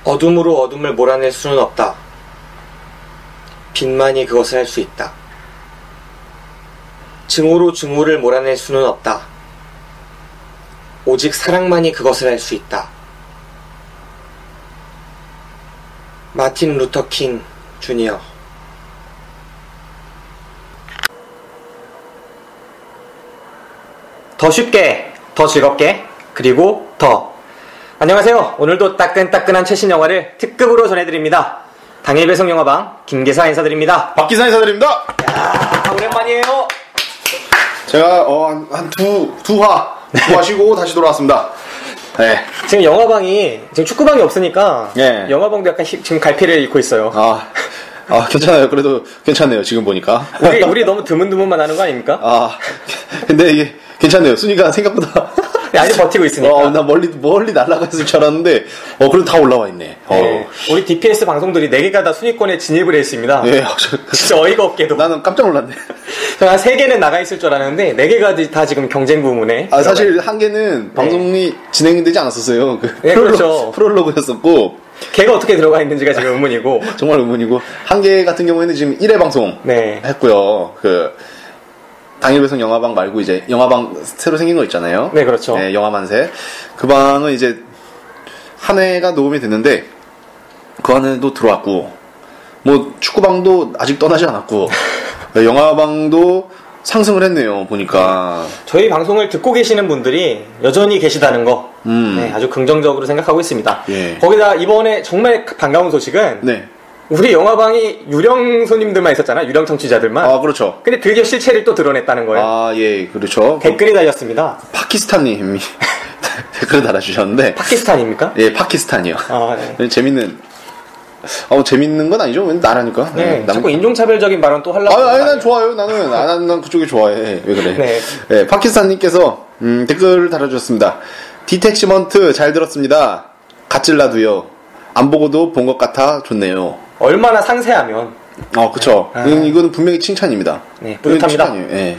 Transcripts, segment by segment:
어둠으로 어둠을 몰아낼 수는 없다. 빛만이 그것을 할 수 있다. 증오로 증오를 몰아낼 수는 없다. 오직 사랑만이 그것을 할 수 있다. 마틴 루터 킹 주니어. 더 쉽게, 더 즐겁게, 그리고 더. 안녕하세요. 오늘도 따끈따끈한 최신 영화를 특급으로 전해드립니다. 당일 배송 영화방 김기사 인사드립니다. 박기사 인사드립니다. 야, 오랜만이에요. 제가 두화 쉬고 다시 돌아왔습니다. 네. 지금 영화방이 지금 축구방이 없으니까 네. 영화방도 약간 지금 갈피를 잃고 있어요. 괜찮아요. 그래도 괜찮네요. 지금 보니까. 우리 너무 드문드문만 하는 거 아닙니까? 근데 이게 괜찮네요. 순위가 생각보다. 네, 아직 버티고 있으니까. 나 멀리 날아갔을 줄 알았는데, 그래도 다 올라와 있네. 네. 우리 DPS 방송들이 4개가 다 순위권에 진입을 했습니다. 네, 진짜 어이가 없게도. 나는 깜짝 놀랐네. 한 3개는 나가 있을 줄 알았는데, 4개가 다 지금 경쟁 부문에. 사실 한 개는 방송이 진행되지 않았었어요. 네, 그렇죠. 프롤로그였었고. 걔가 어떻게 들어가 있는지가 지금 의문이고. 정말 의문이고. 한 개 같은 경우에는 지금 1회 방송. 네. 했고요. 당일 배송 영화방 말고 이제 영화방 새로 생긴 거 있잖아요. 네, 그렇죠. 네, 영화만세. 그 방은 이제 한 회가 녹음이 됐는데 그 안에도 들어왔고 뭐 축구방도 아직 떠나지 않았고 영화방도 상승을 했네요. 보니까 저희 방송을 듣고 계시는 분들이 여전히 계시다는 거 네, 아주 긍정적으로 생각하고 있습니다. 예. 거기다 이번에 정말 반가운 소식은 네. 우리 영화방이 유령 손님들만 있었잖아. 유령 청취자들만. 그렇죠. 근데 드디어 실체를 또 드러냈다는 거예요. 예, 그렇죠. 댓글이 달렸습니다. 파키스탄님이 댓글을 달아주셨는데. 파키스탄입니까? 예, 파키스탄이요. 네. 재밌는 건 아니죠? 왜 나라니까. 네. 자꾸 인종차별적인 발언 또 하려고. 난 좋아요. 난 그쪽이 좋아해. 왜 그래? 네. 네, 파키스탄님께서 댓글을 달아주셨습니다. 디텍시먼트 잘 들었습니다. 갓질라도요. 안 보고도 본 것 같아 좋네요. 얼마나 상세하면. 그쵸. 이거는 분명히 칭찬입니다. 네, 뿌듯합니다.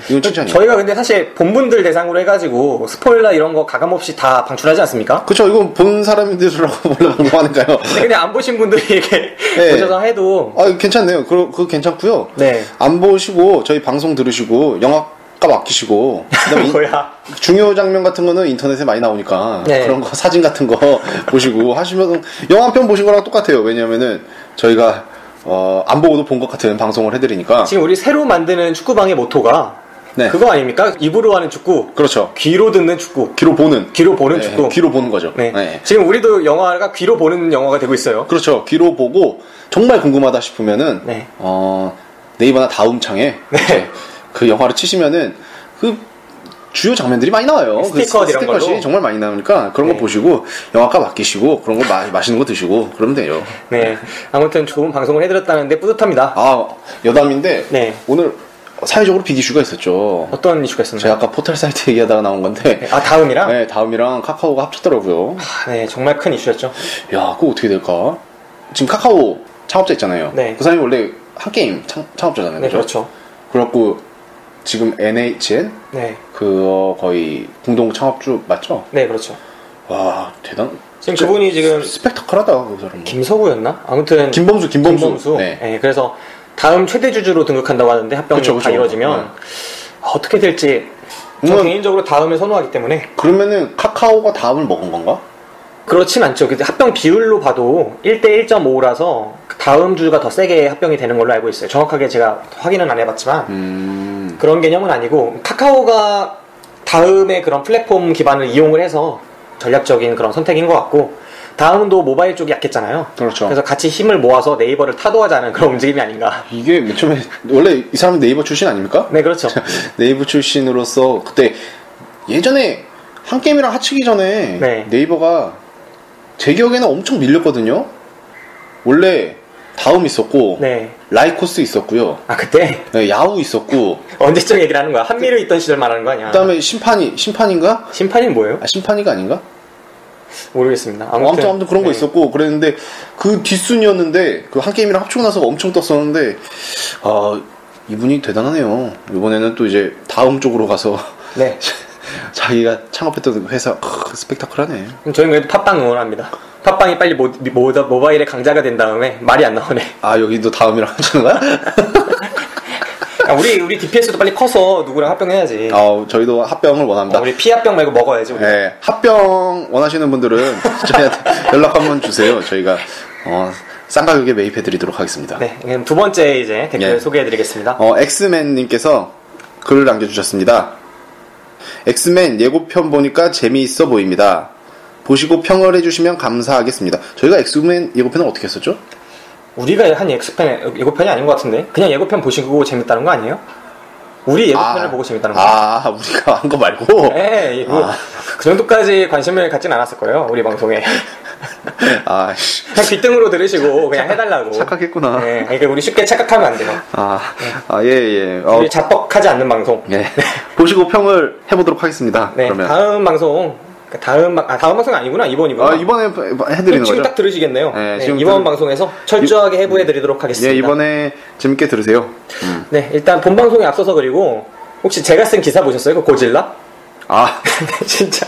이건 칭찬이에요. 저희가 근데 사실 본분들 대상으로 해가지고 스포일러 이런 거 가감없이 다 방출하지 않습니까? 그쵸. 이건 본 사람들이라고 원래 방송하니까요. 네, 근데 안 보신 분들이 이렇게 보셔서 해도. 괜찮네요. 그거 괜찮고요. 네. 안 보시고 저희 방송 들으시고 영화값 아끼시고. 그다음에 뭐야? 중요 장면 같은 거는 인터넷에 많이 나오니까 네. 그런 거 사진 같은 거 보시고 하시면 영화 한 편 보신 거랑 똑같아요. 왜냐면은 저희가 안 보고도 본 것 같은 방송을 해드리니까. 지금 우리 새로 만드는 축구방의 모토가 그거 아닙니까? 입으로 하는 축구. 그렇죠. 귀로 듣는 축구. 귀로 보는 축구. 귀로 보는 거죠. 네. 지금 우리도 영화가 귀로 보는 영화가 되고 있어요. 그렇죠. 귀로 보고 정말 궁금하다 싶으면은 네이버나 다음창에 그 영화를 치시면은 그 주요 장면들이 많이 나와요. 스티커 이런 걸로 정말 많이 나오니까 그런 거 보시고 영화값 아끼시고 그런 거 맛있는 거 드시고 그러면 돼요. 네. 아무튼 좋은 방송을 해드렸다는데 뿌듯합니다. 여담인데 오늘 사회적으로 빅 이슈가 있었죠. 어떤 이슈가 있었나요? 제가 아까 포털 사이트 얘기하다가 나온 건데. 다음이랑? 네, 다음이랑 카카오가 합쳤더라고요. 네, 정말 큰 이슈였죠. 야, 그거 어떻게 될까? 지금 카카오 창업자 있잖아요. 네. 그 사람이 원래 한 게임 창업자잖아요. 네, 그렇죠. 그래갖고 지금 NHN? 네. 거의 공동 창업주 맞죠? 네, 그렇죠. 와, 지금 그분이 지금 스펙타클하다, 그 사람. 김서구였나? 아무튼 김범수. 네. 그래서 다음 최대 주주로 등극한다고 하는데 합병이 다 이루어지면 어떻게 될지 저 개인적으로 다음을 선호하기 때문에. 그러면은 카카오가 다음을 먹은 건가? 그렇진 않죠. 근데 합병 비율로 봐도 1대 1.5라서 다음 주가 더 세게 합병이 되는 걸로 알고 있어요. 정확하게 제가 확인은 안 해봤지만 그런 개념은 아니고 카카오가 다음에 그런 플랫폼 기반을 이용을 해서 전략적인 그런 선택인 것 같고 다음도 모바일 쪽이 약했잖아요. 그렇죠. 그래서 같이 힘을 모아서 네이버를 타도하자는 그런 움직임이 아닌가. 이게 맨 처음에 원래 이 사람은 네이버 출신 아닙니까? 네, 그렇죠. 네이버 출신으로서 그때 예전에 한 게임이랑 합치기 전에 네이버가 제 기억에는 엄청 밀렸거든요. 원래 다음 있었고 라이코스 있었고요. 그때? 네, 야후 있었고. 언제적 얘기를 하는 거야? 한미를 있던 시절 말하는 거 아니야? 그 다음에 심판인가? 심판이 뭐예요? 심판이가 아닌가? 모르겠습니다. 아무튼 그런 거 있었고 그랬는데 그 뒷순이었는데 그 한 게임이랑 합치고 나서 엄청 떴었는데 이분이 대단하네요. 이번에는 또 이제 다음 쪽으로 가서 자기가 창업했던 회사 스펙타클하네. 저희는 그래도 팟빵 응원합니다. 팟빵이 빨리 모바일의 강자가 된 다음에 말이 안 나오네. 아, 여기도 다음이랑 하시는 거야? 우리 DPS도 빨리 커서 누구랑 합병해야지. 저희도 합병을 원합니다. 우리 피합병 말고 먹어야지. 우리. 네, 합병 원하시는 분들은 저희한테 연락 한번 주세요. 저희가 싼 가격에 매입해드리도록 하겠습니다. 네, 그럼 두 번째 이제 댓글 소개해드리겠습니다. 엑스맨님께서 글을 남겨주셨습니다. 엑스맨 예고편 보니까 재미있어 보입니다. 보시고 평을 해주시면 감사하겠습니다. 저희가 엑스맨 예고편을 어떻게 했었죠? 우리가 한 예고편이 아닌 것 같은데? 그냥 예고편 보시고 재밌다는 거 아니에요? 우리 예고편을 보고 재밌다는 거. 우리가 한 거 말고? 네, 그 정도까지 관심을 갖진 않았을 거예요, 우리 방송에. 그냥 귓등으로 들으시고 그냥 해달라고. 착각했구나. 네, 그러니까 우리 쉽게 착각하면 안 돼요. 예. 우리 자뻑하지 않는 방송. 네. 보시고 평을 해보도록 하겠습니다. 네, 그러면. 다음 방송. 다음 방송이 아니구나. 이번이구나. 이번에 해드리는 거죠? 지금 딱 들으시겠네요. 네, 이번 방송에서 철저하게 해부해드리도록 하겠습니다. 네, 이번에 재밌게 들으세요. 네, 일단 본 방송에 앞서서 그리고 혹시 제가 쓴 기사 보셨어요? 그 고질라? 진짜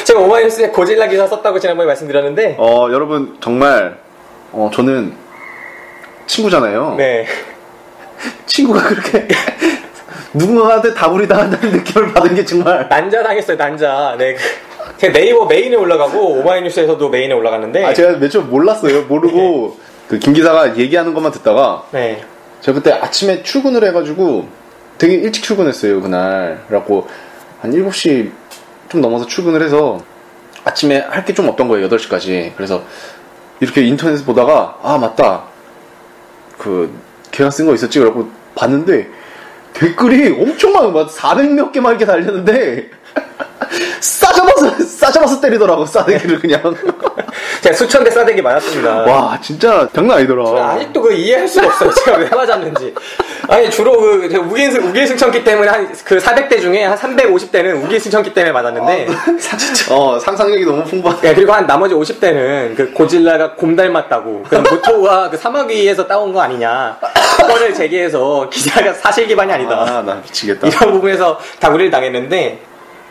제가 오마이뉴스에 고질라 기사 썼다고 지난번에 말씀드렸는데 여러분 정말 저는 친구잖아요. 네. 친구가 그렇게 누군가한테 다불이 당한다는 느낌을 받은 게 정말 난자당했어요. 난자. 네. 제가 네이버 메인에 올라가고 오마이뉴스에서도 메인에 올라갔는데 제가 며칠 몰랐어요. 모르고 그 김 기사가 얘기하는 것만 듣다가 제가 그때 아침에 출근을 해가지고 되게 일찍 출근했어요. 그날. 그래갖고 한 7시 좀 넘어서 출근을 해서 아침에 할 게 좀 없던 거예요. 8시까지. 그래서 이렇게 인터넷 보다가 맞다. 걔가 쓴 거 있었지. 그래갖고 봤는데 댓글이 엄청 많아요. 400몇 개만 이렇게 달렸는데 싸잡아서 때리더라고. 싸대기를 그냥. 제가 수천 대 싸대기 맞았습니다. 와, 진짜 장난 아니더라. 아직도 이해할 수가 없어요. 제가 왜 맞았는지. 아니, 주로 우길승천기 때문에 한 400대 중에 한 350대는 우길승천기 때문에 맞았는데. 상상력이 너무 풍부한. 그리고 한 나머지 50대는 그 고질라가 곰 닮았다고. 그 모토가 그 사막 위에서 따온 거 아니냐. 그거를 제기해서 기사가 사실 기반이 아니다. 나 미치겠다. 이런 부분에서 다구리를 당했는데.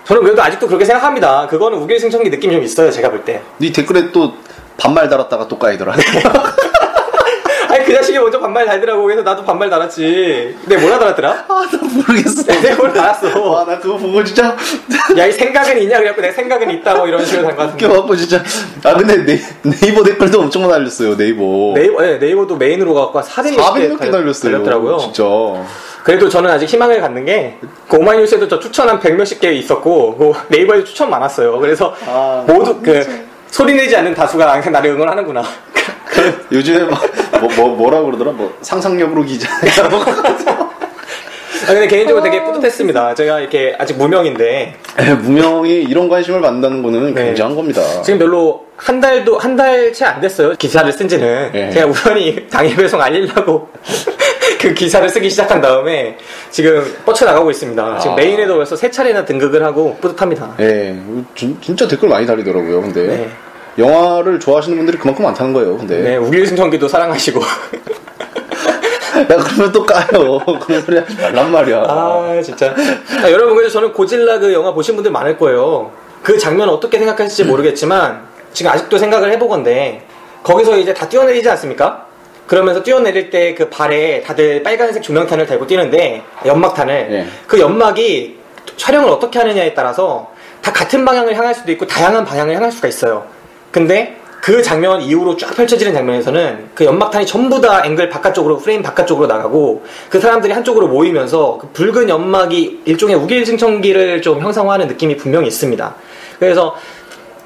저는 그래도 아직도 그렇게 생각합니다. 그거는 우길승천기 느낌이 좀 있어요, 제가 볼 때. 네 댓글에 또 반말 달았다가 또 까이더라. 아니, 그 자식이 먼저 반말 달더라고. 그래서 나도 반말 달았지. 근데 뭐라 달았더라? 나 모르겠어. 내가 뭘 달았어. 나 그거 보고 진짜. 야, 이 생각은 있냐? 그래갖고 내가 생각은 있다. 뭐 이런 식으로 단 것 같은데. 웃겨갖고 진짜. 근데 네이버 댓글도 엄청 많이 달렸어요, 네이버. 네이버도 메인으로 가갖고 400몇 개 달렸더라고요. 진짜. 그래도 저는 아직 희망을 갖는 게, 그 오마이뉴스에도 저 추천 한 100몇십 개 있었고, 그 네이버에도 추천 많았어요. 그래서 모두 소리 내지 않는 다수가 항상 나를 응원하는구나. 요즘에 뭐라 그러더라? 상상력으로 기자. 근데 개인적으로 되게 뿌듯했습니다. 제가 이렇게 아직 무명인데. 무명이 이런 관심을 받는다는 거는 굉장한 겁니다. 지금 별로 한 달 채 안 됐어요. 기사를 쓴 지는. 제가 우연히 당일 배송 알리려고 그 기사를 쓰기 시작한 다음에 지금 뻗쳐나가고 있습니다. 지금 메인에도 벌써 3차례나 등극을 하고 뿌듯합니다. 진짜 댓글 많이 달리더라고요. 근데 영화를 좋아하시는 분들이 그만큼 많다는 거예요. 근데 우길승천기도 사랑하시고. 그러면 또 까요. 그런 소리 하지 말란 말이야. 진짜. 여러분, 그래서 저는 고질라 그 영화 보신 분들 많을 거예요. 그 장면 어떻게 생각하실지 모르겠지만 지금 아직도 생각을 해보건데 거기서 이제 다 뛰어내리지 않습니까? 그러면서 뛰어내릴 때 그 발에 다들 빨간색 조명탄을 달고 뛰는데 연막탄을 그 연막이 촬영을 어떻게 하느냐에 따라서 다 같은 방향을 향할 수도 있고 다양한 방향을 향할 수가 있어요. 근데 그 장면 이후로 쫙 펼쳐지는 장면에서는 그 연막탄이 전부 다 앵글 바깥쪽으로, 프레임 바깥쪽으로 나가고 그 사람들이 한쪽으로 모이면서 그 붉은 연막이 일종의 우길승천기를 좀 형상화하는 느낌이 분명히 있습니다. 그래서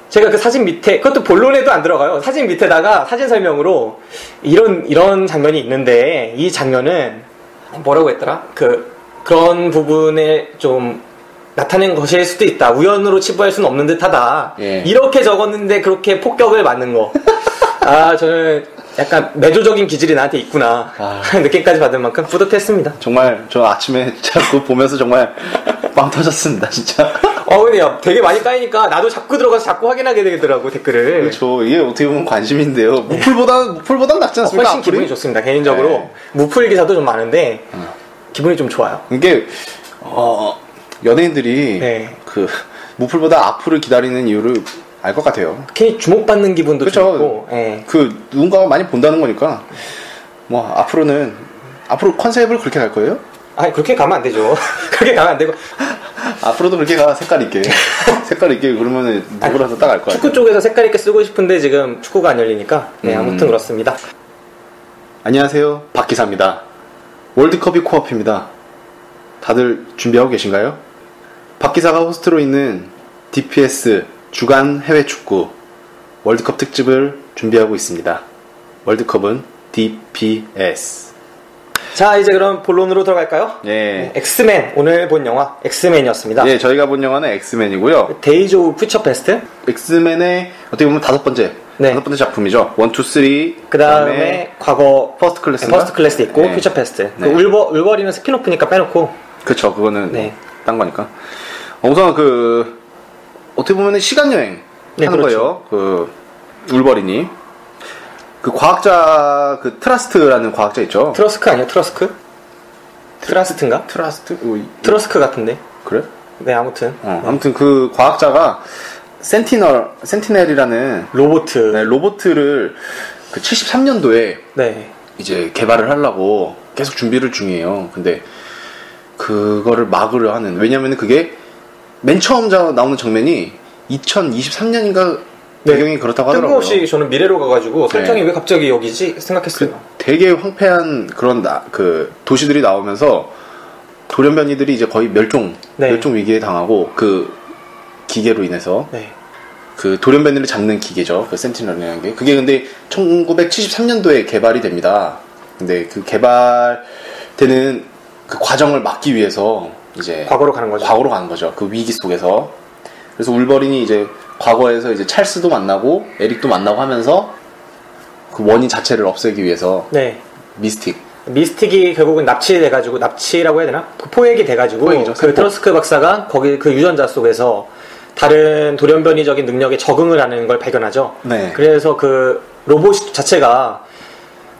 제가 그 사진 밑에, 그것도 본론에도 안 들어가요. 사진 밑에다가 사진 설명으로 이런 장면이 있는데 이 장면은 뭐라고 했더라? 그런 부분에 좀 나타낸 것일 수도 있다. 우연으로 치부할 수는 없는 듯하다. 이렇게 적었는데 그렇게 폭격을 맞는 거. 저는 약간 매조적인 기질이 나한테 있구나. 느낌까지 받을 만큼 뿌듯했습니다. 정말 저 아침에 자꾸 보면서 정말 빵 터졌습니다, 진짜. 근데 되게 많이 까이니까 나도 자꾸 들어가서 자꾸 확인하게 되더라고, 댓글을. 그렇죠. 이게 어떻게 보면 관심인데요. 무풀보단 낫지 않습니까? 훨씬 기분이 좋습니다, 개인적으로. 무풀 기사도 좀 많은데 기분이 좀 좋아요. 이게 연예인들이 그 무풀보다 악플을 기다리는 이유를 알 것 같아요. 괜히 주목받는 기분도 그쵸. 좀 있고. 예. 그 누군가가 많이 본다는 거니까 뭐 앞으로 컨셉을 그렇게 갈 거예요? 아니 그렇게 가면 안 되죠. 그렇게 가면 안 되고. 앞으로도 그렇게 가. 색깔 있게 그러면은 누구라도 딱 알 거야. 축구 쪽에서 색깔 있게 쓰고 싶은데 지금 축구가 안 열리니까. 네, 아무튼 그렇습니다. 안녕하세요, 박 기사입니다. 월드컵이 코앞입니다. 다들 준비하고 계신가요? 박 기사가 호스트로 있는 DPS 주간 해외 축구 월드컵 특집을 준비하고 있습니다. 월드컵은 DPS. 자, 이제 그럼 본론으로 들어갈까요? 예. 엑스맨, 오늘 본 영화 엑스맨이었습니다. 예, 저희가 본 영화는 엑스맨이고요. 데이즈 오브 퓨처 패스트. 엑스맨의 어떻게 보면 다섯 번째 작품이죠. 1, 2, 3. 그 다음에 과거 퍼스트 클래스. 퍼스트 클래스 있고 네. 퓨처 패스트. 네. 그 울버린은 스피노프니까 빼놓고. 그쵸, 그거는 네. 딴 거니까. 우선 어떻게 보면 시간 여행 하는 그렇죠. 거예요. 울버린이. 그 과학자, 트라스트라는 과학자 있죠. 트러스크 아니야? 트러스크? 트라스트인가? 트라스트? 트러스크 같은데. 그래? 네, 아무튼. 아무튼 그 과학자가 센티넬이라는 로보트를 73년도에 네. 이제 개발을 하려고 계속 준비를 중이에요. 근데 그거를 막으려 하는, 왜냐면은 그게 맨 처음 나오는 장면이 2023년인가 배경이 그렇다고 하더라고요. 뜬금없이 저는 미래로 가가지고 설정이 왜 갑자기 여기지 생각했어요. 되게 황폐한 그런 도시들이 나오면서 돌연변이들이 이제 거의 멸종 위기에 당하고 그 기계로 인해서 그 돌연변이를 잡는 기계죠. 그 센티널이라는 게. 그게 근데 1973년도에 개발이 됩니다. 근데 그 개발되는 그 과정을 막기 위해서 이제 과거로 가는 거죠. 그 위기 속에서. 그래서 울버린이 이제 과거에서 이제 찰스도 만나고 에릭도 만나고 하면서 그 원인 자체를 없애기 위해서 미스틱이 결국은 납치라고 해야 되나? 포획이 돼가지고 포획이죠. 그 트러스크 박사가 거기 그 유전자 속에서 다른 돌연변이적인 능력에 적응을 하는 걸 발견하죠. 네. 그래서 그 로봇 자체가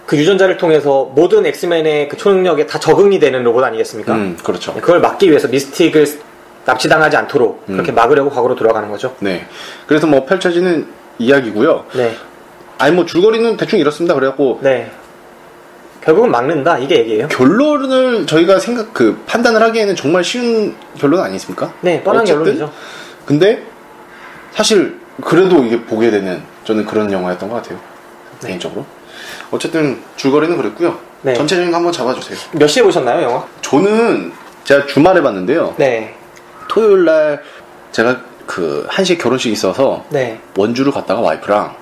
그 유전자를 통해서 모든 엑스맨의 그 초능력에 다 적응이 되는 로봇 아니겠습니까? 그렇죠. 그걸 막기 위해서 미스틱을 납치당하지 않도록 그렇게 막으려고 과거로 돌아가는 거죠. 네. 그래서 뭐 펼쳐지는 이야기고요. 네. 아니 뭐 줄거리는 대충 이렇습니다. 그래갖고 네. 결국은 막는다 이게 얘기예요. 결론을 저희가 판단을 하기에는 정말 쉬운 결론 아니겠습니까? 네, 뻔한 결론이죠. 근데 사실 그래도 이게 보게 되는 저는 그런 영화였던 것 같아요. 개인적으로. 어쨌든 줄거리는 그랬고요. 네. 전체적인 거 한번 잡아주세요. 몇 시에 보셨나요, 영화? 저는 제가 주말에 봤는데요. 네. 토요일 날 제가 1시에 결혼식이 있어서 원주를 갔다가 와이프랑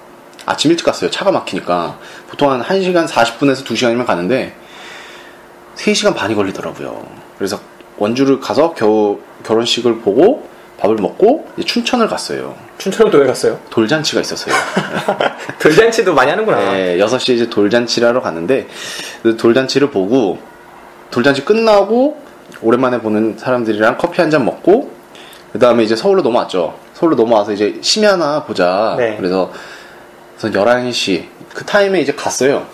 아침 일찍 갔어요. 차가 막히니까. 보통 한 1시간 40분에서 2시간이면 가는데 3시간 반이 걸리더라고요. 그래서 원주를 가서 겨우 결혼식을 보고 밥을 먹고 이제 춘천을 갔어요. 춘천은 또 왜 갔어요? 돌잔치가 있었어요. 돌잔치도 많이 하는구나. 네, 6시에 이제 돌잔치를 하러 갔는데 돌잔치를 보고 돌잔치 끝나고 오랜만에 보는 사람들이랑 커피 한잔 먹고 그 다음에 이제 서울로 넘어왔죠. 서울로 넘어와서 이제 심야나 보자. 그래서 11시 그 타임에 이제 갔어요.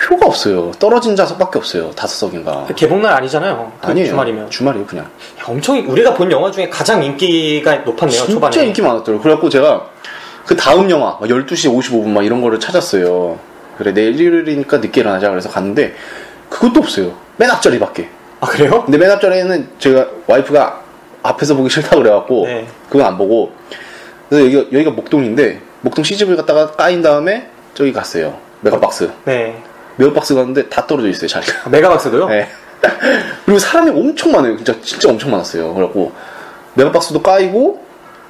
표가 없어요. 떨어진 좌석밖에 없어요. 5석인가. 개봉날 아니잖아요. 아니에요. 주말이면. 주말이에요, 그냥. 엄청 우리가 본 영화 중에 가장 인기가 높았네요. 진짜 초반에. 인기 많았더라고요. 그래갖고 제가 그 다음 영화 12시 55분 막 이런 거를 찾았어요. 그래 내일 일요일이니까 늦게 일어나자 그래서 갔는데 그것도 없어요. 맨 앞자리밖에. 아 그래요? 근데 맨 앞자리에는 제가 와이프가 앞에서 보기 싫다고 그래갖고 그건 안 보고 그래서 여기가 목동인데 목동 CGV 갔다가 까인 다음에 저기 갔어요. 메가박스. 메가박스 갔는데 다 떨어져 있어요, 자리가. 메가박스도요? 네. 그리고 사람이 엄청 많아요. 진짜 엄청 많았어요. 그래갖고 메가박스도 까이고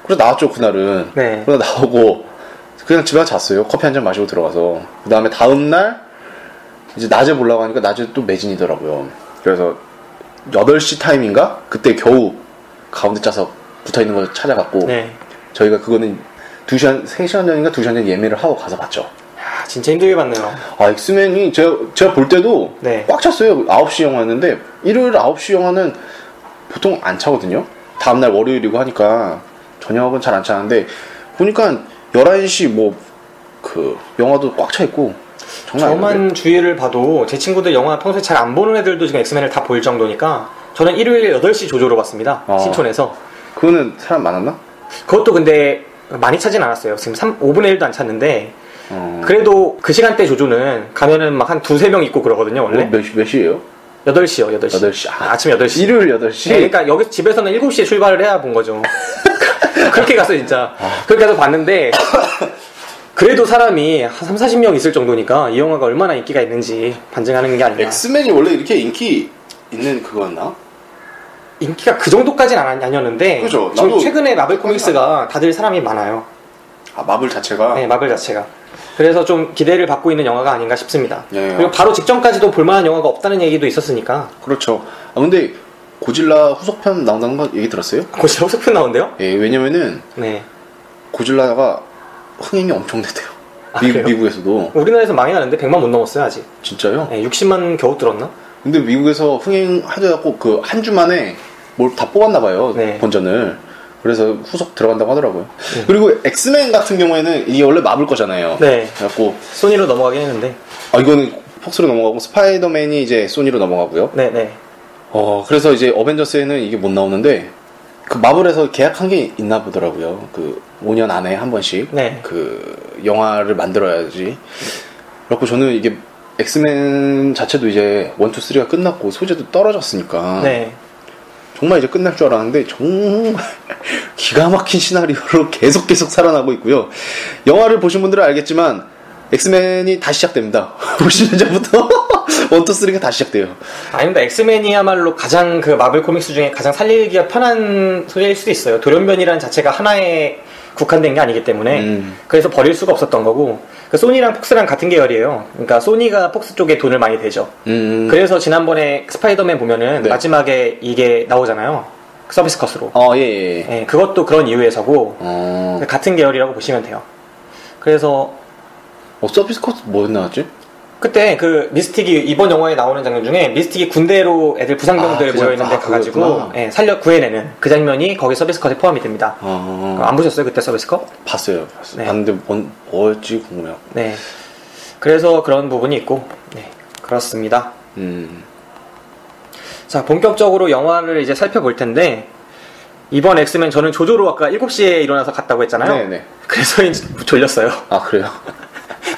그래서 나왔죠, 그날은. 그래서 나오고 그냥 집에 가서 잤어요. 커피 한 잔 마시고 들어가서. 그 다음에 다음날 이제 낮에 보려고 하니까 낮에 또 매진이더라고요. 그래서 8시 타임인가? 그때 겨우 가운데 좌석 붙어있는 거 찾아갔고 저희가 그거는 3시간 전인가 2시간 전 예매를 하고 가서 봤죠. 진짜 힘들게 봤네요. 엑스맨이 제가 볼 때도 꽉 찼어요. 9시 영화였는데 일요일 9시 영화는 보통 안 차거든요. 다음날 월요일이고 하니까 저녁은 잘 안 차는데 보니까 11시 영화도 꽉 차 있고 저만 주위를 봐도 제 친구들 영화 평소에 잘 안 보는 애들도 지금 엑스맨을 다 볼 정도니까 저는 일요일 8시 조조로 봤습니다. 신촌에서. 그거는 사람 많았나? 그것도 근데 많이 차진 않았어요. 지금 5분의 1도 안 찼는데 그래도 그 시간대 조조는 가면은 막 한 두세 명 있고 그러거든요 원래. 몇 시에요? 8시요. 8시. 아침 8시. 일요일 8시? 네, 그러니까 여기 집에서는 7시에 출발을 해야 본 거죠. 그렇게 갔어요 진짜. 그렇게 가서 봤는데 그래도 사람이 한 3, 40명 있을 정도니까 이 영화가 얼마나 인기가 있는지 반증하는 게 아니라. 엑스맨이 원래 이렇게 인기 있는 그거였나? 인기가 그 정도까지는 아니었는데 그죠. 지금 최근에 마블 코믹스가 다들 사람이 많아요. 아 마블 자체가? 네, 마블 자체가. 그래서 좀 기대를 받고 있는 영화가 아닌가 싶습니다. 예. 그리고 바로 직전까지도 볼만한 영화가 없다는 얘기도 있었으니까. 그렇죠. 아 근데 고질라 후속편 나온다는 거 얘기 들었어요? 고질라 후속편 나온대요? 예, 왜냐면은 네. 고질라가 흥행이 엄청 됐대요. 미국에서도. 우리나라에서 많이 나는데 100만 못 넘었어요 아직. 진짜요? 네, 60만 겨우 들었나? 근데 미국에서 흥행하려고 그 한 주 만에 뭘 다 뽑았나 봐요. 네. 본전을. 그래서 후속 들어간다고 하더라고요. 그리고 엑스맨 같은 경우에는 이게 원래 마블 거잖아요. 네. 그래갖고 소니로 넘어가긴 했는데. 이거는 폭스로 넘어가고 스파이더맨이 이제 소니로 넘어가고요. 네네. 그래서 이제 어벤져스에는 이게 못 나오는데 그 마블에서 계약한 게 있나 보더라고요. 그 5년 안에 한 번씩 네. 그 영화를 만들어야지. 그래갖고 저는 이게 엑스맨 자체도 이제 1, 2, 3가 끝났고 소재도 떨어졌으니까 네. 정말 이제 끝날 줄 알았는데 정말 기가 막힌 시나리오로 계속 살아나고 있고요. 영화를 보신 분들은 알겠지만 엑스맨이 다시 시작됩니다. 50년 전부터 1, 2, 3가 다시 시작돼요. 아닙니다. 엑스맨이야말로 가장 그 마블 코믹스 중에 가장 살리기가 편한 소재일 수도 있어요. 돌연변이라는 자체가 하나에 국한된 게 아니기 때문에 그래서 버릴 수가 없었던 거고 그 소니랑 폭스랑 같은 계열이에요. 그러니까 소니가 폭스 쪽에 돈을 많이 대죠. 그래서 지난번에 스파이더맨 보면은 네. 마지막에 이게 나오잖아요. 서비스 컷으로. 예. 네, 그것도 그런 이유에서고 같은 계열이라고 보시면 돼요. 그래서 서비스 컷 뭐 나왔지? 그때 그 미스틱이 이번 영화에 나오는 장면 중에 미스틱이 군대로 애들 부상병들 모여있는데 가가지고 구해내는 그 장면이 거기 서비스 컷에 포함이 됩니다. 안 보셨어요 그때 서비스 컷? 봤어요. 네. 봤는데 뭐였지 궁금해요. 네. 그래서 그런 부분이 있고 네 그렇습니다. 자 본격적으로 영화를 이제 살펴볼 텐데 이번 엑스맨 저는 조조로 아까 7시에 일어나서 갔다고 했잖아요. 네네. 그래서 이제 졸렸어요. 아 그래요?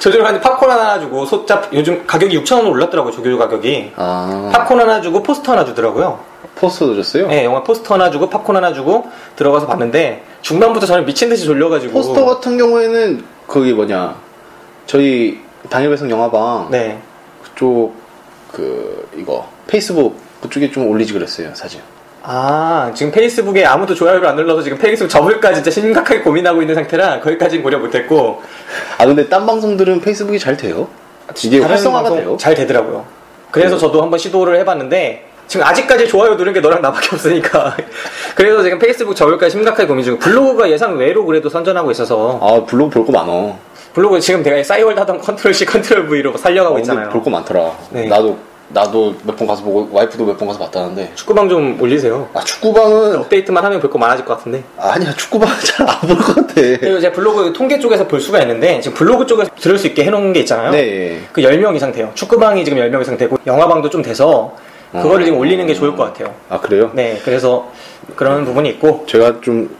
조조로 갔는데 팝콘 하나 주고 소짭 요즘 가격이 6,000원으로 올랐더라고요. 조교 가격이. 팝콘 하나 주고 포스터 하나 주더라고요. 포스터도 줬어요? 네, 영화 포스터 하나 주고 팝콘 하나 주고 들어가서 봤는데 중반부터 저는 미친듯이 졸려가지고. 포스터 같은 경우에는 거기 뭐냐 저희 당일 배송 영화방 네. 그쪽 이거 페이스북 그쪽에 좀 올리지 그랬어요 사진. 아 지금 페이스북에 아무도 좋아요를 안 눌러서 지금 페이스북 접을까 진짜 심각하게 고민하고 있는 상태라 거기까지는 고려 못했고. 근데 딴 방송들은 페이스북이 잘 돼요? 이게 활성화가 돼요? 잘 되더라고요. 그래서 저도 한번 시도를 해봤는데 지금 아직까지 좋아요 누른 게 너랑 나밖에 없으니까 그래서 지금 페이스북 접을까 심각하게 고민 중이고 블로그가 예상 외로 그래도 선전하고 있어서. 블로그 볼 거 많어. 블로그 지금 내가 싸이월드 하던 컨트롤 C 컨트롤 V로 살려가고 있잖아요. 볼 거 많더라. 네. 나도 몇 번 가서 보고 와이프도 몇 번 가서 봤다는데. 축구방 좀 올리세요. 축구방은 업데이트만 하면 볼 거 많아질 것 같은데. 아니야 축구방은 잘 안 볼 것 같아. 그리고 제가 블로그 통계 쪽에서 볼 수가 있는데 지금 블로그 쪽에서 들을 수 있게 해놓은 게 있잖아요. 네. 그 10명 이상 돼요. 축구방이 지금 10명 이상 되고 영화방도 좀 돼서 그거를 지금 올리는 게 좋을 것 같아요. 그래요? 네, 그래서 그런 부분이 있고 제가 좀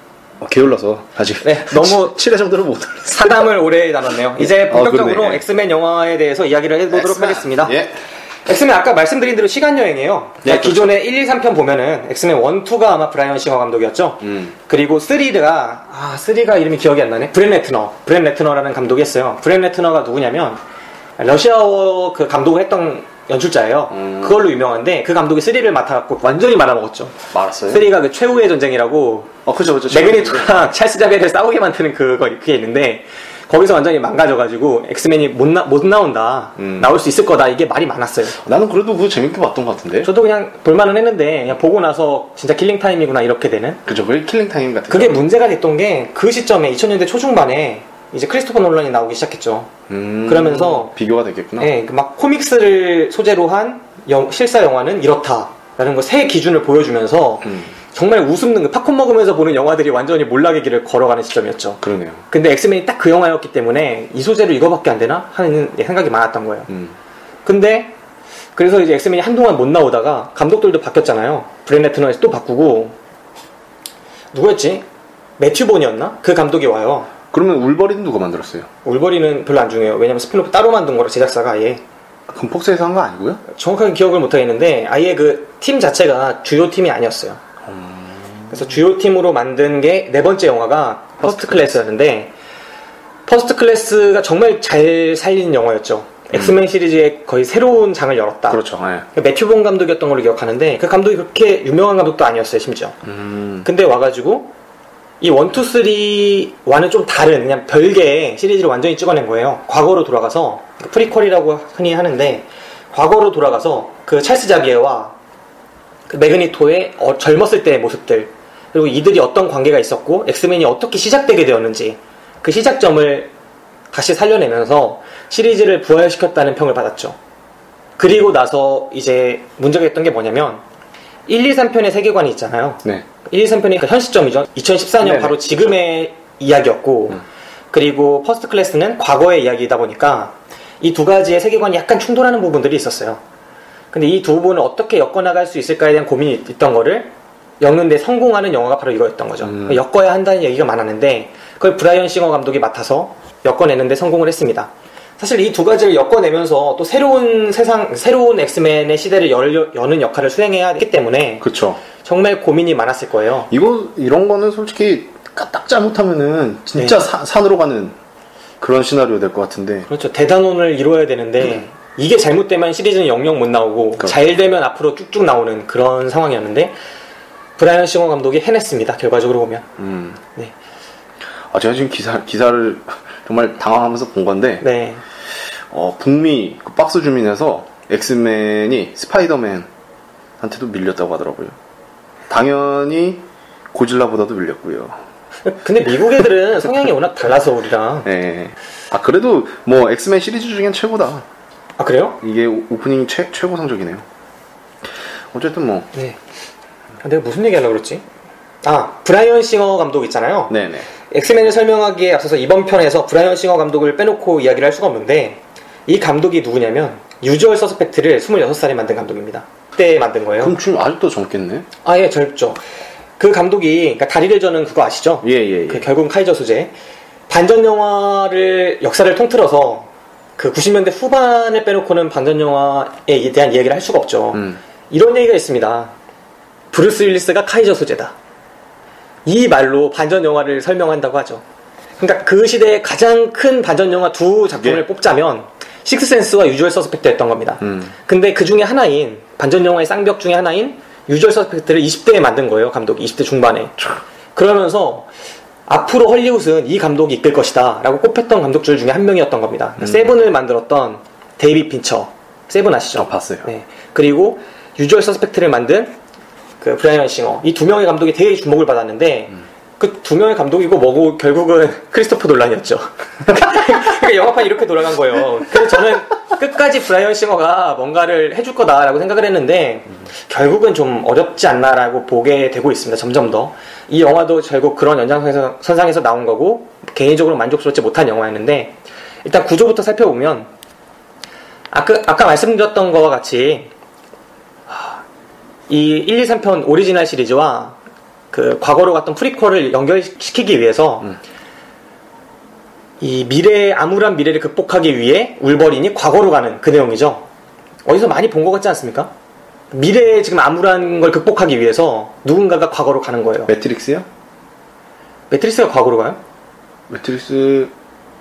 게을러서 아직 너무 7회 정도를 못 올렸어요. 사담을 오래 나눴네요. 이제 본격적으로 그러네. 엑스맨 영화에 대해서 이야기를 해보도록 하겠습니다. 예. 엑스맨 아까 말씀드린 대로 시간여행이에요. 네, 기존에 1, 2, 3편 보면은 엑스맨 1, 2가 아마 브라이언 싱어 감독이었죠. 그리고 3가 이름이 기억이 안 나네. 브렛 레트너라는 감독이 했어요. 브렛 레트너가 누구냐면 러시아워 그 감독을 했던 연출자예요. 그걸로 유명한데 그 감독이 3를 맡아갖고 완전히 말아먹었죠. 말았어요? 3가 그 최후의 전쟁이라고 그죠. 매그니토랑 찰스 자비에를 싸우게 만드는 그게 있는데 거기서 완전히 망가져가지고 엑스맨이 못 나온다. 나올 수 있을 거다. 이게 말이 많았어요. 나는 그래도 그거 재밌게 봤던 것 같은데. 저도 그냥 볼만은 했는데 그냥 보고 나서 진짜 킬링타임이구나 이렇게 되는. 그죠. 왜 킬링타임 같은 그게 문제가 됐던 게 그 시점에 2000년대 초중반에 이제 크리스토퍼 놀란이 나오기 시작했죠. 그러면서 비교가 되겠구나. 네, 막 코믹스를 소재로 한 실사 영화는 이렇다라는 거 새 기준을 보여주면서 정말 웃음는 팝콘 먹으면서 보는 영화들이 완전히 몰락의 길을 걸어가는 시점이었죠. 그러네요. 근데 엑스맨이 딱 그 영화였기 때문에 이 소재로 이거밖에 안 되나 하는 생각이 많았던 거예요. 근데 그래서 이제 엑스맨이 한동안 못 나오다가 감독들도 바뀌었잖아요. 브렛 레트너에서 또 바꾸고 누구였지? 매튜 본이었나? 그 감독이 와요. 그러면 울버린 누가 만들었어요? 울버린은 별로 안 중요해요. 왜냐면 스핀오프 따로 만든 거라 제작사가 아예. 그럼 폭스에서 한 거 아니고요? 정확하게 기억을 못 하겠는데 아예 그 팀 자체가 주요 팀이 아니었어요. 그래서 주요 팀으로 만든 게 네 번째 영화가 퍼스트 클래스였는데 퍼스트 클래스가 정말 잘 살린 영화였죠. 엑스맨 시리즈의 거의 새로운 장을 열었다. 그렇죠. 네. 매튜 본 감독이었던 걸로 기억하는데 그 감독이 그렇게 유명한 감독도 아니었어요, 심지어. 근데 와가지고 이 1, 2, 3와는 좀 다른 그냥 별개의 시리즈를 완전히 찍어낸 거예요. 과거로 돌아가서 프리퀄이라고 흔히 하는데 과거로 돌아가서 그 찰스 자비에와 그 매그니토의 젊었을 때의 모습들 그리고 이들이 어떤 관계가 있었고 엑스맨이 어떻게 시작되게 되었는지 그 시작점을 다시 살려내면서 시리즈를 부활시켰다는 평을 받았죠. 그리고 나서 이제 문제가 됐던 게 뭐냐면 1, 2, 3편의 세계관이 있잖아요. 네. 1, 2, 3편이 그 현 시점이죠. 2014년 네네. 바로 지금의 이야기였고 그리고 퍼스트 클래스는 과거의 이야기이다 보니까 이 두 가지의 세계관이 약간 충돌하는 부분들이 있었어요. 근데 이 두 부분을 어떻게 엮어나갈 수 있을까에 대한 고민이 있던 거를 엮는데 성공하는 영화가 바로 이거였던 거죠. 엮어야 한다는 얘기가 많았는데 그걸 브라이언 싱어 감독이 맡아서 엮어내는데 성공을 했습니다. 사실 이 두 가지를 엮어내면서 또 새로운 세상, 새로운 엑스맨의 시대를 여는 역할을 수행해야 했기 때문에 그렇죠. 정말 고민이 많았을 거예요. 이런 거는 솔직히 딱 잘못하면은 진짜 네. 산으로 가는 그런 시나리오 될 것 같은데. 그렇죠. 대단원을 이루어야 되는데 이게 잘못되면 시리즈는 영영 못 나오고 그렇죠. 잘 되면 앞으로 쭉쭉 나오는 그런 상황이었는데 브라이언 싱어 감독이 해냈습니다. 결과적으로 보면. 네. 아, 제가 지금 기사를 정말 당황하면서 본 건데. 네. 북미 그 박스 주민에서 엑스맨이 스파이더맨한테도 밀렸다고 하더라고요. 당연히 고질라보다도 밀렸고요. 근데 미국 애들은 성향이 워낙 달라서 우리랑. 네. 아, 그래도 뭐 엑스맨 시리즈 중엔 최고다. 아, 그래요? 이게 오프닝 최고 성적이네요. 어쨌든 뭐. 네. 내가 무슨 얘기 하려고 그랬지? 아, 브라이언 싱어 감독 있잖아요. 네네. 엑스맨을 설명하기에 앞서서 이번 편에서 브라이언 싱어 감독을 빼놓고 이야기를 할 수가 없는데 이 감독이 누구냐면 유주얼 서스펙트를 26살에 만든 감독입니다. 그때 만든 거예요. 그럼 지금 아직도 젊겠네? 아, 예, 젊죠. 그 감독이 그러니까 다리를 저는 그거 아시죠? 예. 그 결국은 카이저 소재. 반전 영화를 역사를 통틀어서 그 90년대 후반을 빼놓고는 반전 영화에 대한 이야기를 할 수가 없죠. 이런 얘기가 있습니다. 브루스 윌리스가 카이저 소재다. 이 말로 반전 영화를 설명한다고 하죠. 그러니까 그 시대의 가장 큰 반전 영화 두 작품을 뽑자면 식스센스와 유주얼 서스펙트였던 겁니다. 근데 그 중에 하나인 반전 영화의 쌍벽 중에 하나인 유주얼 서스펙트를 20대에 만든 거예요. 감독이 20대 중반에. 그러면서 앞으로 헐리우드는 이 감독이 이끌 것이다 라고 꼽혔던 감독들 중에 한 명이었던 겁니다. 세븐을 만들었던 데이빗 핀처. 세븐 아시죠? 봤어요. 네. 그리고 유주얼 서스펙트를 만든 그 브라이언 싱어. 이 두 명의 감독이 되게 주목을 받았는데 그 두 명의 감독이고 뭐고 결국은 크리스토퍼 놀란이었죠. 그러니까 영화판이 이렇게 돌아간 거예요. 그래서 저는 끝까지 브라이언 싱어가 뭔가를 해줄 거다라고 생각을 했는데 결국은 좀 어렵지 않나라고 보게 되고 있습니다. 점점 더. 이 영화도 결국 그런 연장선상에서 나온 거고 개인적으로 만족스럽지 못한 영화였는데 일단 구조부터 살펴보면 아까 말씀드렸던 거와 같이 이 1, 2, 3편 오리지널 시리즈와 그 과거로 갔던 프리퀄을 연결시키기 위해서 이 암울한 미래를 극복하기 위해 울버린이 과거로 가는 그 내용이죠. 어디서 많이 본 것 같지 않습니까? 미래에 지금 암울한 걸 극복하기 위해서 누군가가 과거로 가는 거예요. 매트릭스요? 매트릭스가 과거로 가요?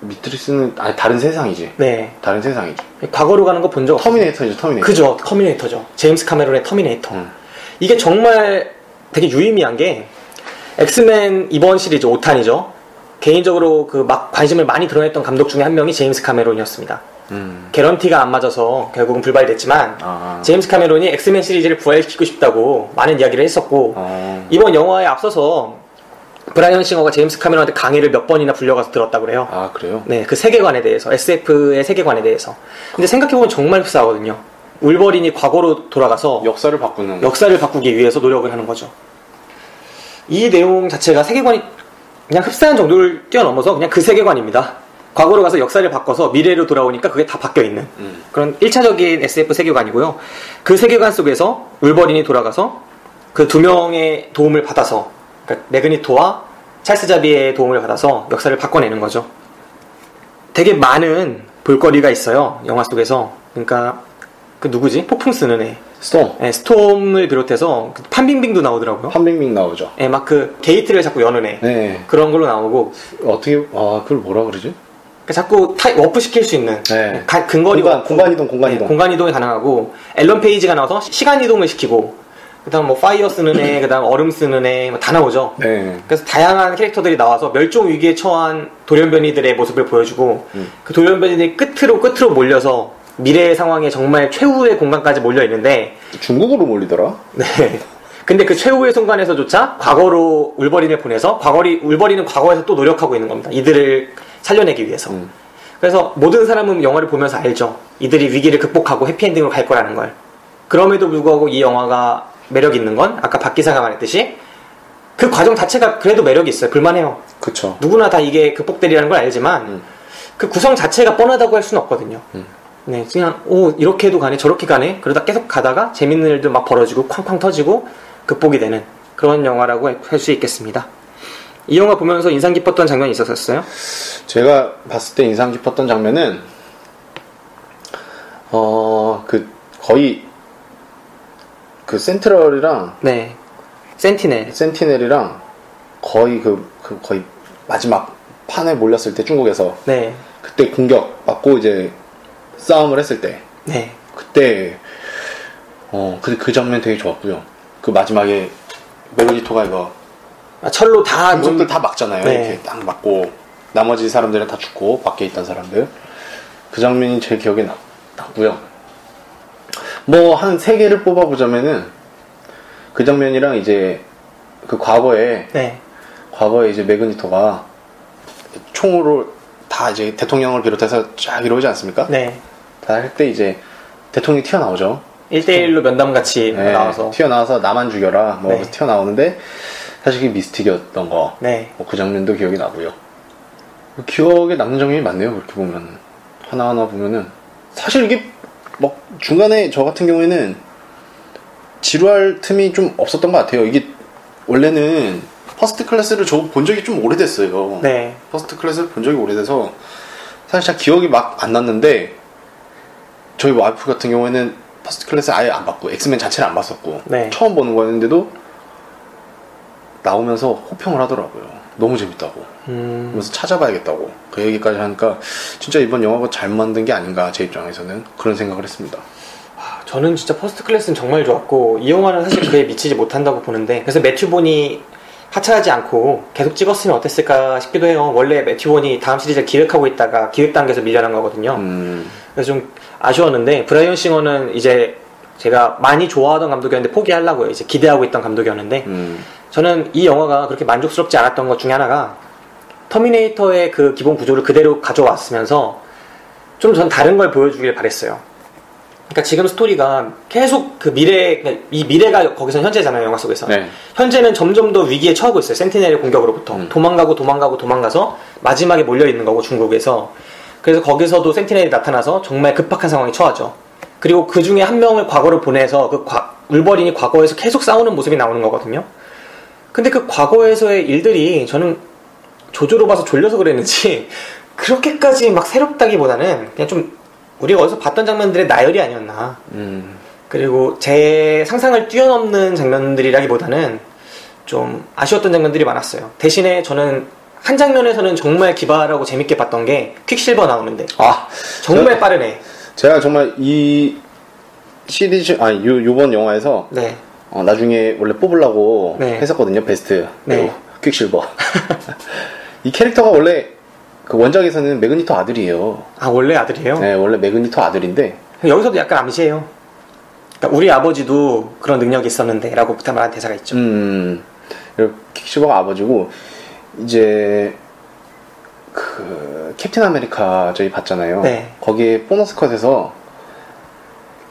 매트릭스는 다른 세상이지. 네. 다른 세상이지. 과거로 가는 거 본 적 없어요. 터미네이터죠, 터미네이터. 그죠, 터미네이터죠. 제임스 카메론의 터미네이터. 이게 정말 되게 유의미한 게 엑스맨 이번 시리즈 5탄이죠. 개인적으로 그 막 관심을 많이 드러냈던 감독 중에 한 명이 제임스 카메론이었습니다. 개런티가 안 맞아서 결국은 불발됐지만 제임스 카메론이 엑스맨 시리즈를 부활시키고 싶다고 많은 이야기를 했었고 이번 영화에 앞서서 브라이언 싱어가 제임스 카메론한테 강의를 몇 번이나 불려가서 들었다고 그래요. 아, 그래요? 네, 그 세계관에 대해서, SF의 세계관에 대해서. 근데 생각해보면 정말 흡사하거든요. 울버린이 과거로 돌아가서 역사를 바꾸는 역사를 바꾸기 위해서 노력을 하는 거죠. 이 내용 자체가 세계관이 그냥 흡사한 정도를 뛰어넘어서 그냥 그 세계관입니다. 과거로 가서 역사를 바꿔서 미래로 돌아오니까 그게 다 바뀌어있는 그런 1차적인 SF 세계관이고요. 그 세계관 속에서 울버린이 돌아가서 그 두 명의 도움을 받아서 그러니까 매그니토와 찰스 자비의 도움을 받아서 역사를 바꿔내는 거죠. 되게 많은 볼거리가 있어요. 영화 속에서. 그러니까 그 누구지? 폭풍 쓰는 애. 스톰. 네, 스톰을 비롯해서 판빙빙도 나오더라고요. 판빙빙 나오죠. 네, 막 그 게이트를 자꾸 여는 애. 네. 그런 걸로 나오고. 어떻게 그걸 뭐라 그러지? 그러니까 자꾸 워프 시킬 수 있는 네. 근거리가 공간 이동. 네, 공간 이동이 가능하고 앨런 페이지가 나와서 시간 이동을 시키고 그다음 뭐 파이어 쓰는 애, 그다음 얼음 쓰는 애 다 나오죠. 네. 그래서 다양한 캐릭터들이 나와서 멸종 위기에 처한 돌연변이들의 모습을 보여주고 그 돌연변이들이 끝으로 몰려서 미래의 상황에 정말 최후의 공간까지 몰려 있는데 중국으로 몰리더라. 네. 근데 그 최후의 순간에서조차 과거로 울버린을 보내서 울버린은 과거에서 또 노력하고 있는 겁니다. 이들을 살려내기 위해서. 그래서 모든 사람은 영화를 보면서 알죠. 이들이 위기를 극복하고 해피엔딩으로 갈 거라는 걸. 그럼에도 불구하고 이 영화가 매력 있는 건 아까 박 기사가 말했듯이 그 과정 자체가 그래도 매력이 있어요. 불만해요. 그쵸. 누구나 다 이게 극복되리라는 걸 알지만 그 구성 자체가 뻔하다고 할 수는 없거든요. 네, 그냥 이렇게 해도 가네 저렇게 가네 그러다 계속 가다가 재밌는 일도 막 벌어지고 쾅쾅 터지고 극복이 되는 그런 영화라고 할 수 있겠습니다. 이 영화 보면서 인상 깊었던 장면이 있었어요? 제가 봤을 때 인상 깊었던 장면은 거의 그 센트럴이랑 네, 센티넬이랑 거의 거의 마지막 판에 몰렸을 때 중국에서 네, 그때 공격 받고 이제 싸움을 했을 때 네, 그때 그 장면 되게 좋았고요. 그 마지막에 메그니토가 이거 철로 다 공속들 다 막잖아요. 네. 이렇게 딱 막고 나머지 사람들은 다 죽고 밖에 있던 사람들 그 장면이 제 기억에 났고요. 뭐 한 3개를 뽑아보자면은 그 장면이랑 이제 그 과거에 이제 매그니토가 총으로 다 이제 대통령을 비롯해서 쫙 이러지 않습니까? 네. 다 할 때 이제 대통령이 튀어나오죠. 1대1로 면담같이 나와서 튀어나와서 나만 죽여라 뭐 네. 튀어나오는데 사실 그게 미스틱이었던 거. 네. 그 장면도 기억이 나고요. 기억에 남는 장면이 많네요. 그렇게 보면 하나하나 보면은 사실 이게 막 중간에 저 같은 경우에는 지루할 틈이 좀 없었던 것 같아요. 이게 원래는 퍼스트 클래스를 저 본 적이 좀 오래됐어요. 네. 퍼스트 클래스를 본 적이 오래돼서 사실 잘 기억이 막 안 났는데 저희 와이프 같은 경우에는 퍼스트 클래스 아예 안 봤고 엑스맨 자체를 안 봤었고 네. 처음 보는 거였는데도 나오면서 호평을 하더라고요. 너무 재밌다고. 그래서 찾아봐야겠다고. 그 얘기까지 하니까 진짜 이번 영화가 잘 만든 게 아닌가 제 입장에서는 그런 생각을 했습니다. 저는 진짜 퍼스트 클래스는 정말 좋았고 이 영화는 사실 그에 미치지 못한다고 보는데 그래서 매튜 본이 하차하지 않고 계속 찍었으면 어땠을까 싶기도 해요. 원래 매튜 본이 다음 시리즈를 기획하고 있다가 기획 단계에서 밀려난 거거든요. 그래서 좀 아쉬웠는데 브라이언 싱어는 이제 제가 많이 좋아하던 감독이었는데 포기하려고요. 이제 기대하고 있던 감독이었는데 저는 이 영화가 그렇게 만족스럽지 않았던 것 중에 하나가 터미네이터의 그 기본 구조를 그대로 가져왔으면서 좀 전 다른 걸 보여주길 바랬어요. 그러니까 지금 스토리가 계속 그 이 미래가 거기서 현재잖아요, 영화 속에서. 네. 현재는 점점 더 위기에 처하고 있어요. 센티넬의 공격으로부터. 도망가서 마지막에 몰려있는 거고, 중국에서. 그래서 거기서도 센티넬이 나타나서 정말 급박한 상황에 처하죠. 그리고 그 중에 한 명을 과거로 보내서 울버린이 과거에서 계속 싸우는 모습이 나오는 거거든요. 근데 그 과거에서의 일들이 저는 조조로 봐서 졸려서 그랬는지 그렇게까지 막 새롭다기보다는 그냥 좀 우리가 어디서 봤던 장면들의 나열이 아니었나. 그리고 제 상상을 뛰어넘는 장면들이라기보다는 좀 아쉬웠던 장면들이 많았어요. 대신에 저는 한 장면에서는 정말 기발하고 재밌게 봤던 게 퀵실버 나오는데 정말 빠르네. 제가 정말 이 시리즈 요번 영화에서 네. 나중에 원래 뽑으려고 했었거든요. 베스트 배우 퀵실버. 이 캐릭터가 원래 그 원작에서는 매그니토 아들이에요. 원래 아들이에요? 네, 원래 매그니토 아들인데 여기서도 약간 암시해요. 그러니까 우리 아버지도 그런 능력이 있었는데 라고 말한 대사가 있죠. 퀵실버가 아버지고 이제 그 캡틴 아메리카 저희 봤잖아요. 네. 거기에 보너스 컷에서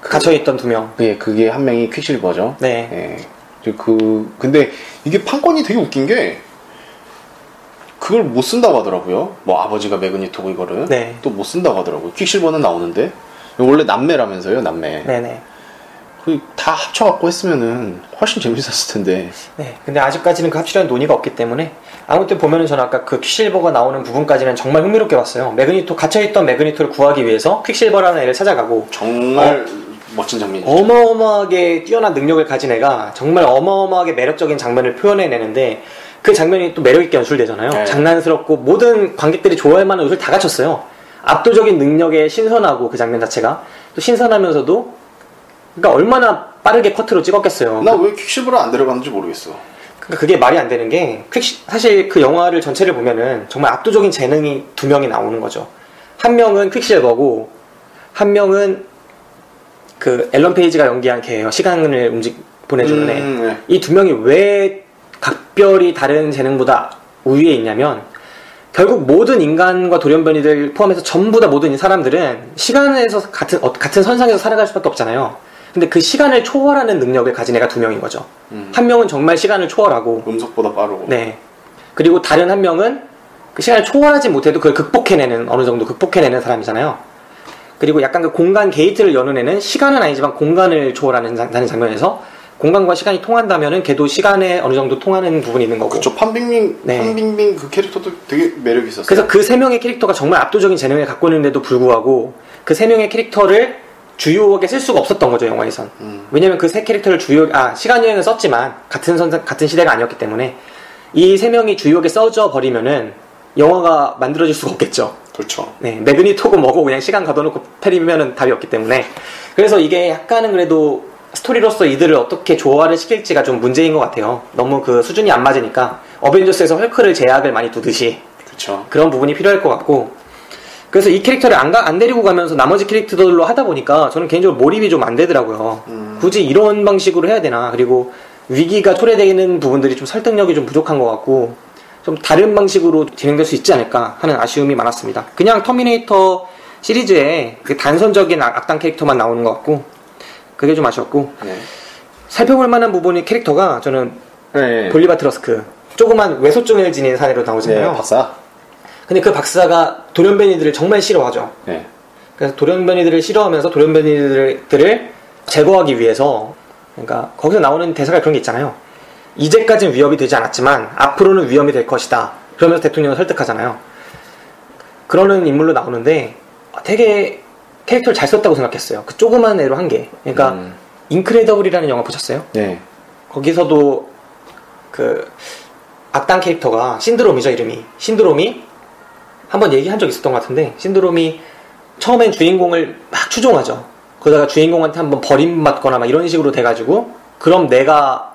갇혀있던 2명. 네, 그게 한 명이 퀵실버죠. 네. 근데 이게 판권이 되게 웃긴 게 그걸 못 쓴다고 하더라고요. 뭐 아버지가 매그니토고 이거를 또 못 쓴다고 하더라고요. 퀵실버는 나오는데 원래 남매라면서요, 남매. 네네. 다 합쳐갖고 했으면은 훨씬 재밌었을 텐데. 네, 근데 아직까지는 그 합치려는 논의가 없기 때문에 아무튼 보면은 저는 아까 그 퀵실버가 나오는 부분까지는 정말 흥미롭게 봤어요. 매그니토 갇혀있던 매그니토를 구하기 위해서 퀵실버라는 애를 찾아가고 정말 멋진 장면이죠. 어마어마하게 뛰어난 능력을 가진 애가 정말 어마어마하게 매력적인 장면을 표현해내는데 그 장면이 또 매력있게 연출되잖아요. 네. 장난스럽고 모든 관객들이 좋아할 만한 요소를 다 갖췄어요. 압도적인 능력에 신선하고 그 장면 자체가 또 신선하면서도 그러니까 얼마나 빠르게 커트로 찍었겠어요. 나 왜 퀵실버를 안 데려갔는지 모르겠어. 그러니까 그게 말이 안 되는 게 사실 그 영화를 전체를 보면은 정말 압도적인 재능이 두 명이 나오는 거죠. 한 명은 퀵실버고 한 명은 그 앨런 페이지가 연기한 걔예요. 시간을 보내주는 애. 네. 이 두 명이 왜 각별히 다른 재능보다 우위에 있냐면 결국 모든 인간과 돌연변이들 포함해서 전부 다 모든 사람들은 시간에서 같은 선상에서 살아갈 수밖에 없잖아요. 근데 그 시간을 초월하는 능력을 가진 애가 두 명인 거죠. 한 명은 정말 시간을 초월하고 음속보다 빠르고. 네. 그리고 다른 한 명은 그 시간을 초월하지 못해도 그걸 극복해내는 어느 정도 극복해내는 사람이잖아요. 그리고 약간 그 공간 게이트를 여는 애는 시간은 아니지만 공간을 초월하는 장면에서 공간과 시간이 통한다면은 걔도 시간에 어느 정도 통하는 부분이 있는 거고. 그쵸. 판빙빙 그 캐릭터도 되게 매력이 있었어요. 그래서 그 세 명의 캐릭터가 정말 압도적인 재능을 갖고 있는데도 불구하고 그 세 명의 캐릭터를 주요하게 쓸 수가 없었던 거죠, 영화에선. 왜냐면 그 세 캐릭터를 시간여행을 썼지만 같은 시대가 아니었기 때문에 이 세 명이 주요하게 써져 버리면은 영화가 만들어질 수가 없겠죠. 그렇죠. 네, 매그니토고 뭐고 그냥 시간 가둬놓고 패리면은 답이 없기 때문에. 그래서 이게 약간은 그래도 스토리로서 이들을 어떻게 조화를 시킬지가 좀 문제인 것 같아요. 너무 그 수준이 안 맞으니까 어벤져스에서 헐크를 제약을 많이 두듯이 그쵸. 그런 부분이 필요할 것 같고, 그래서 이 캐릭터를 안 데리고 가면서 나머지 캐릭터들로 하다 보니까 저는 개인적으로 몰입이 좀 안 되더라고요. 굳이 이런 방식으로 해야 되나. 그리고 위기가 초래되는 부분들이 좀 설득력이 좀 부족한 것 같고 좀 다른 방식으로 진행될 수 있지 않을까 하는 아쉬움이 많았습니다. 그냥 터미네이터 시리즈에 그 단선적인 악당 캐릭터만 나오는 것 같고 그게 좀 아쉬웠고. 네. 살펴볼 만한 부분이 캐릭터가 저는 네. 돌리바 트러스크 조그만 외소증을 지닌 사내로 나오잖아요. 네, 박사. 근데 그 박사가 돌연변이들을 정말 싫어하죠. 네. 그래서 돌연변이들을 싫어하면서 돌연변이들을 제거하기 위해서, 그러니까 거기서 나오는 대사가 그런 게 있잖아요. 이제까지는 위협이 되지 않았지만 앞으로는 위험이 될 것이다. 그러면서 대통령을 설득하잖아요. 그러는 인물로 나오는데 되게 캐릭터를 잘 썼다고 생각했어요. 그 조그만 애로 한 게. 그러니까 인크레더블이라는 영화 보셨어요? 네. 거기서도 그 악당 캐릭터가 신드롬이죠, 이름이. 신드롬이 한번 얘기한 적 있었던 것 같은데, 신드롬이 처음엔 주인공을 막 추종하죠. 그러다가 주인공한테 한번 버림받거나 막 이런 식으로 돼가지고, 그럼 내가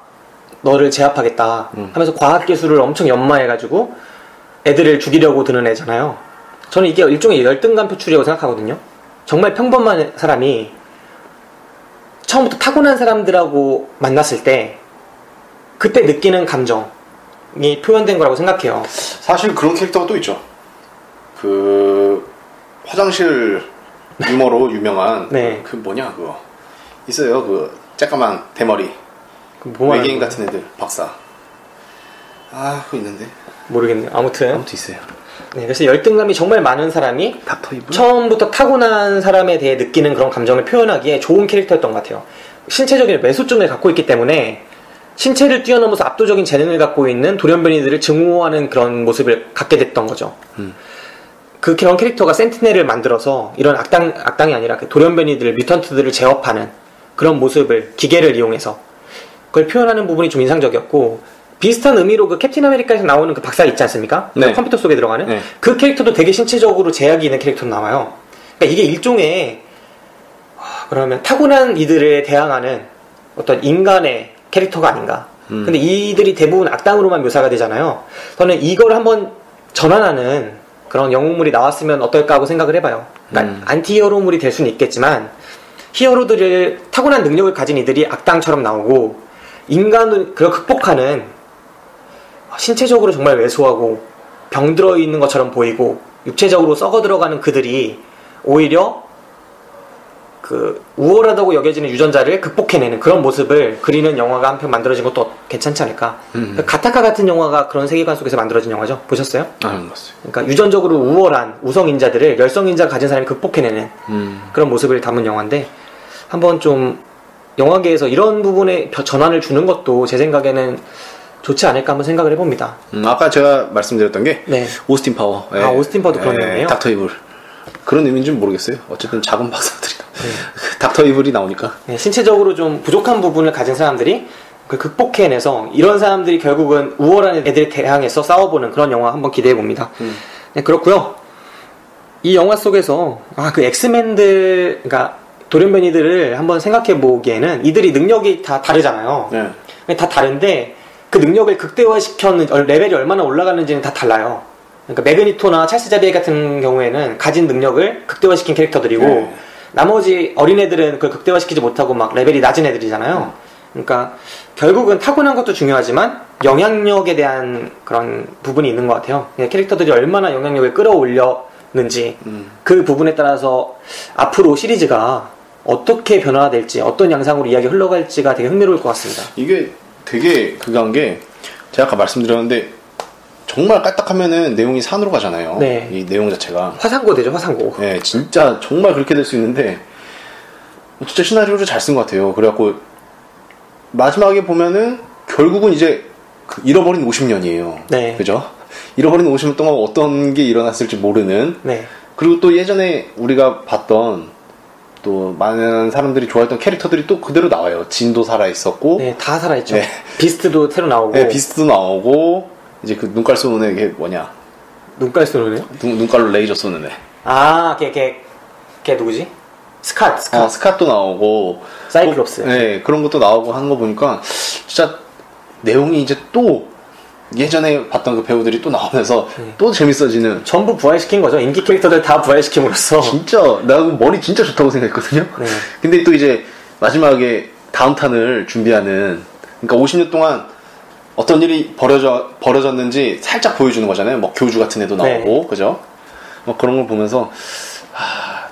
너를 제압하겠다 하면서 과학기술을 엄청 연마해가지고 애들을 죽이려고 드는 애잖아요. 저는 이게 일종의 열등감 표출이라고 생각하거든요. 정말 평범한 사람이 처음부터 타고난 사람들하고 만났을 때 그때 느끼는 감정이 표현된 거라고 생각해요. 사실 그런 캐릭터가 또 있죠. 그 화장실 유머로 유명한 네. 그 뭐냐 그거 있어요. 그 쬐까만 대머리 뭐 외계인 같은 애들 박사. 아 그거 있는데 모르겠네요. 아무튼 있어요. 네, 그래서 열등감이 정말 많은 사람이 닥터 이블? 처음부터 타고난 사람에 대해 느끼는 그런 감정을 표현하기에 좋은 캐릭터였던 것 같아요. 신체적인 외소증을 갖고 있기 때문에 신체를 뛰어넘어서 압도적인 재능을 갖고 있는 돌연변이들을 증오하는 그런 모습을 갖게 됐던 거죠. 그런 캐릭터가 센티넬을 만들어서 이런 악당이 아니라 그 돌연변이들, 뮤턴트들을 제압하는 그런 모습을 기계를 이용해서 그걸 표현하는 부분이 좀 인상적이었고, 비슷한 의미로 그 캡틴 아메리카에서 나오는 그 박사 있지 않습니까? 네. 컴퓨터 속에 들어가는 네. 그 캐릭터도 되게 신체적으로 제약이 있는 캐릭터로 나와요. 그러니까 이게 일종의 그러면 타고난 이들에 대항하는 어떤 인간의 캐릭터가 아닌가. 근데 이들이 대부분 악당으로만 묘사가 되잖아요. 저는 이걸 한번 전환하는 그런 영웅물이 나왔으면 어떨까 하고 생각을 해봐요. 그러니까 안티히어로물이 될 수는 있겠지만 히어로들을 타고난 능력을 가진 이들이 악당처럼 나오고 인간을 그걸 극복하는 신체적으로 정말 왜소하고 병들어 있는 것처럼 보이고 육체적으로 썩어 들어가는 그들이 오히려 그 우월하다고 여겨지는 유전자를 극복해내는 그런 모습을 그리는 영화가 한 편 만들어진 것도 괜찮지 않을까. 가타카 같은 영화가 그런 세계관 속에서 만들어진 영화죠. 보셨어요? 안 봤어요. 그러니까 유전적으로 우월한 우성인자들을 열성인자가 가진 사람이 극복해내는 그런 모습을 담은 영화인데 한번 좀 영화계에서 이런 부분에 전환을 주는 것도 제 생각에는 좋지 않을까 한번 생각을 해봅니다. 아까 제가 말씀드렸던 게 네. 오스틴 파워. 아, 오스틴 파워도 그런 의미예요? 닥터 이블. 그런 의미인지는 모르겠어요. 어쨌든 작은 박사들이 닥터 이블이 나오니까. 네, 신체적으로 좀 부족한 부분을 가진 사람들이 극복해내서 이런 사람들이 결국은 우월한 애들을 향해서 싸워보는 그런 영화 한번 기대해봅니다. 네, 그렇고요. 이 영화 속에서 그 엑스맨들, 그러니까 돌연변이들을 한번 생각해보기에는 이들이 능력이 다 다르잖아요. 네. 다 다른데 그 능력을 극대화시켜는 레벨이 얼마나 올라가는지는 다 달라요. 그러니까 매그니토나 찰스 자비엘 같은 경우에는 가진 능력을 극대화시킨 캐릭터들이고 네. 나머지 어린애들은 그걸 극대화시키지 못하고 막 레벨이 낮은 애들이잖아요. 그러니까 결국은 타고난 것도 중요하지만 영향력에 대한 그런 부분이 있는 것 같아요. 캐릭터들이 얼마나 영향력을 끌어올렸는지 그 부분에 따라서 앞으로 시리즈가 어떻게 변화될지 어떤 양상으로 이야기 흘러갈지가 되게 흥미로울 것 같습니다. 이게 되게 그간 게 제가 아까 말씀드렸는데 정말 까딱하면은 내용이 산으로 가잖아요. 네. 이 내용 자체가 화상고 되죠, 화상고. 네, 진짜 정말 그렇게 될 수 있는데 진짜 시나리오를 잘 쓴 것 같아요. 그래갖고 마지막에 보면은 결국은 이제 잃어버린 50년이에요. 네. 그죠? 잃어버린 50년 동안 어떤 게 일어났을지 모르는. 네. 그리고 또 예전에 우리가 봤던 또 많은 사람들이 좋아했던 캐릭터들이 또 그대로 나와요. 진도 살아있었고. 네, 다 살아있죠. 네. 비스트도 새로 나오고. 네, 비스트도 나오고. 이제 그 눈깔 쏘는 애 뭐냐? 눈깔 쏘는 애요? 눈깔로 레이저 쏘는 애. 아, 걔 누구지? 스캇. 스캇도 나오고. 사이클롭스. 네, 그런 것도 나오고 하는 거 보니까 진짜 내용이 이제 또 예전에 봤던 그 배우들이 또 나오면서 또 재밌어지는. 전부 부활시킨 거죠. 인기 캐릭터들 다 부활시킴으로써. 진짜 나 머리 진짜 좋다고 생각했거든요. 네. 근데 또 이제 마지막에 다운탄을 준비하는, 그러니까 50년 동안 어떤 일이 벌어졌는지 살짝 보여주는 거잖아요. 뭐 교주 같은 애도 나오고. 네. 그죠? 뭐 그런 걸 보면서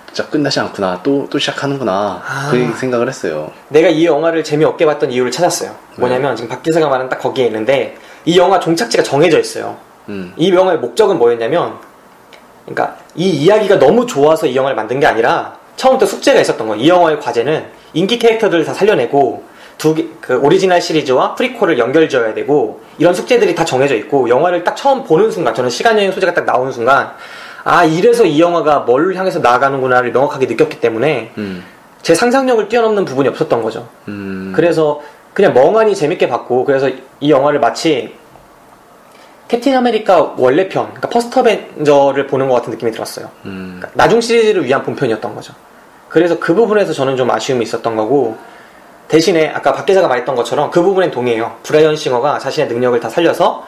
진짜 끝나지 않구나. 또 시작하는구나. 그 생각을 했어요. 내가 이 영화를 재미없게 봤던 이유를 찾았어요. 뭐냐면 지금 박 기자가 말한 딱 거기에 있는데 이 영화 종착지가 정해져 있어요. 이 영화의 목적은 뭐였냐면, 그러니까 이 이야기가 너무 좋아서 이 영화를 만든 게 아니라 처음부터 숙제가 있었던 거예요. 이 영화의 과제는 인기 캐릭터들을 다 살려내고 그 오리지널 시리즈와 프리퀄을 연결지어야 되고, 이런 숙제들이 다 정해져 있고, 영화를 딱 처음 보는 순간, 저는 시간여행 소재가 딱 나오는 순간 이래서 이 영화가 뭘 향해서 나아가는구나를 명확하게 느꼈기 때문에 제 상상력을 뛰어넘는 부분이 없었던 거죠. 그래서 그냥 멍하니 재밌게 봤고, 그래서 이 영화를 마치 캡틴 아메리카 원래편, 그러니까 퍼스트 어벤져를 보는 것 같은 느낌이 들었어요. 그러니까 나중 시리즈를 위한 본편이었던 거죠. 그래서 그 부분에서 저는 좀 아쉬움이 있었던 거고, 대신에 아까 박 기자가 말했던 것처럼 그 부분엔 동의해요. 브라이언 싱어가 자신의 능력을 다 살려서